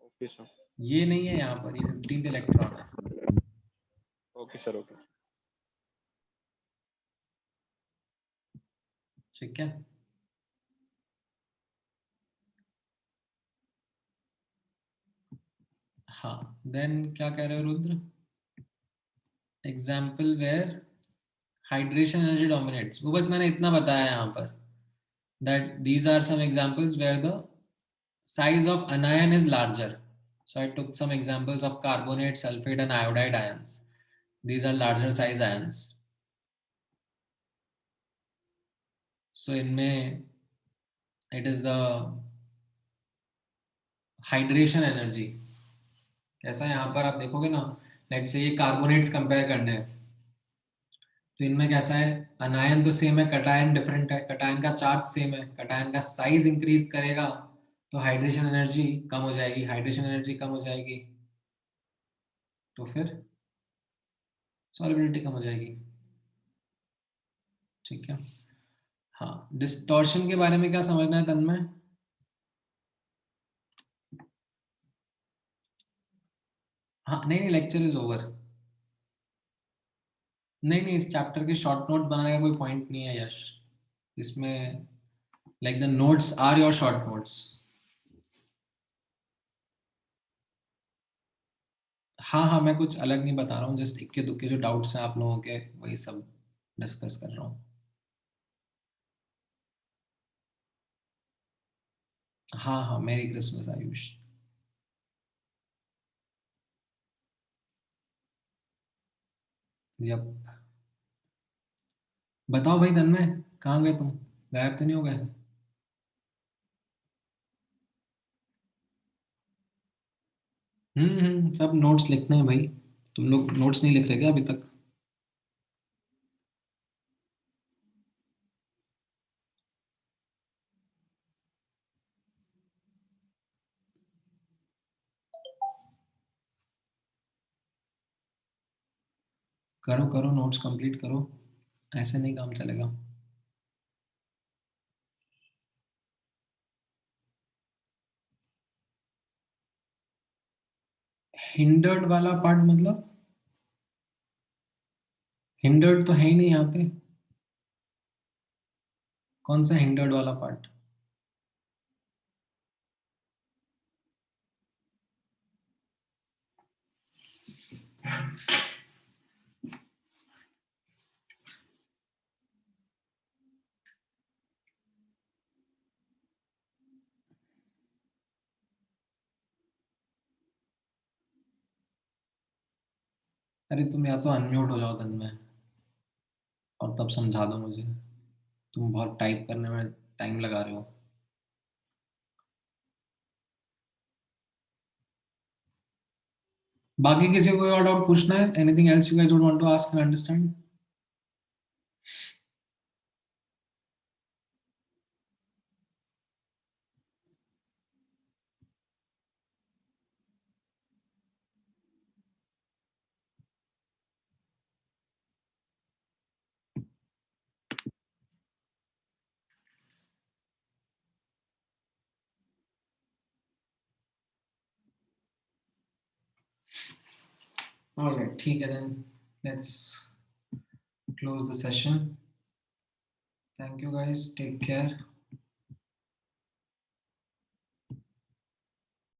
Okay sir. ये नहीं है यहाँ पर, ये 15th इलेक्ट्रॉन है। Okay sir okay. ठीक है। हाँ, देन क्या कह रहे हो Rudra? Example where hydration energy dominates, वो बस मैंने इतना बताया यहाँ पर, that these are some examples where the size of anion is larger. So I took some examples of carbonate, sulfate and iodide ions. These are larger size ions. So इनमें it is the hydration energy. ऐसा यहाँ पर आप देखोगे ना, let's say ये carbonates compare करने हैं, तो इनमें कैसा है, अनायन तो सेम है, कटायन डिफरेंट है, कटायन का चार्ज सेम है, कटायन का साइज इंक्रीज करेगा तो हाइड्रेशन एनर्जी कम हो जाएगी, हाइड्रेशन एनर्जी कम हो जाएगी तो फिर सॉल्युबिलिटी कम हो जाएगी। ठीक है। हाँ, डिस्टॉर्शन के बारे में क्या समझना है तन्मय? हाँ नहीं नहीं, लेक्चर इज ओवर। नहीं नहीं, इस चैप्टर के शॉर्ट नोट बनाने का कोई पॉइंट नहीं है यश इसमें, like the notes are your short notes. हाँ हाँ, मैं कुछ अलग नहीं बता रहा हूँ, जस्ट इक्के दुक्के जो डाउट्स हैं आप लोगों के वही सब डिस्कस कर रहा हूँ। हाँ हाँ, मेरी क्रिसमस आयुष। यप। बताओ भाई तन्मय, कहाँ गए तुम, गायब तो नहीं हो गए? सब नोट्स लिखने हैं भाई, तुम लोग नोट्स नहीं लिख रहे क्या अभी तक? करो करो, नोट्स कंप्लीट करो, ऐसे नहीं काम चलेगा। हिंडर्ड वाला पार्ट मतलब? हिंडर्ड तो है ही नहीं यहाँ पे, कौन सा हिंडर्ड वाला पार्ट? अरे तुम या तो अनम्यूट हो जाओ तन्मय और तब समझा दो मुझे, तुम बहुत टाइप करने में टाइम लगा रहे हो। बाकी किसी को कोई और डाउट पूछना है? Anything else you guys would want to ask and understand? Alright, ठीक है, then let's close the session. Thank you guys, take care.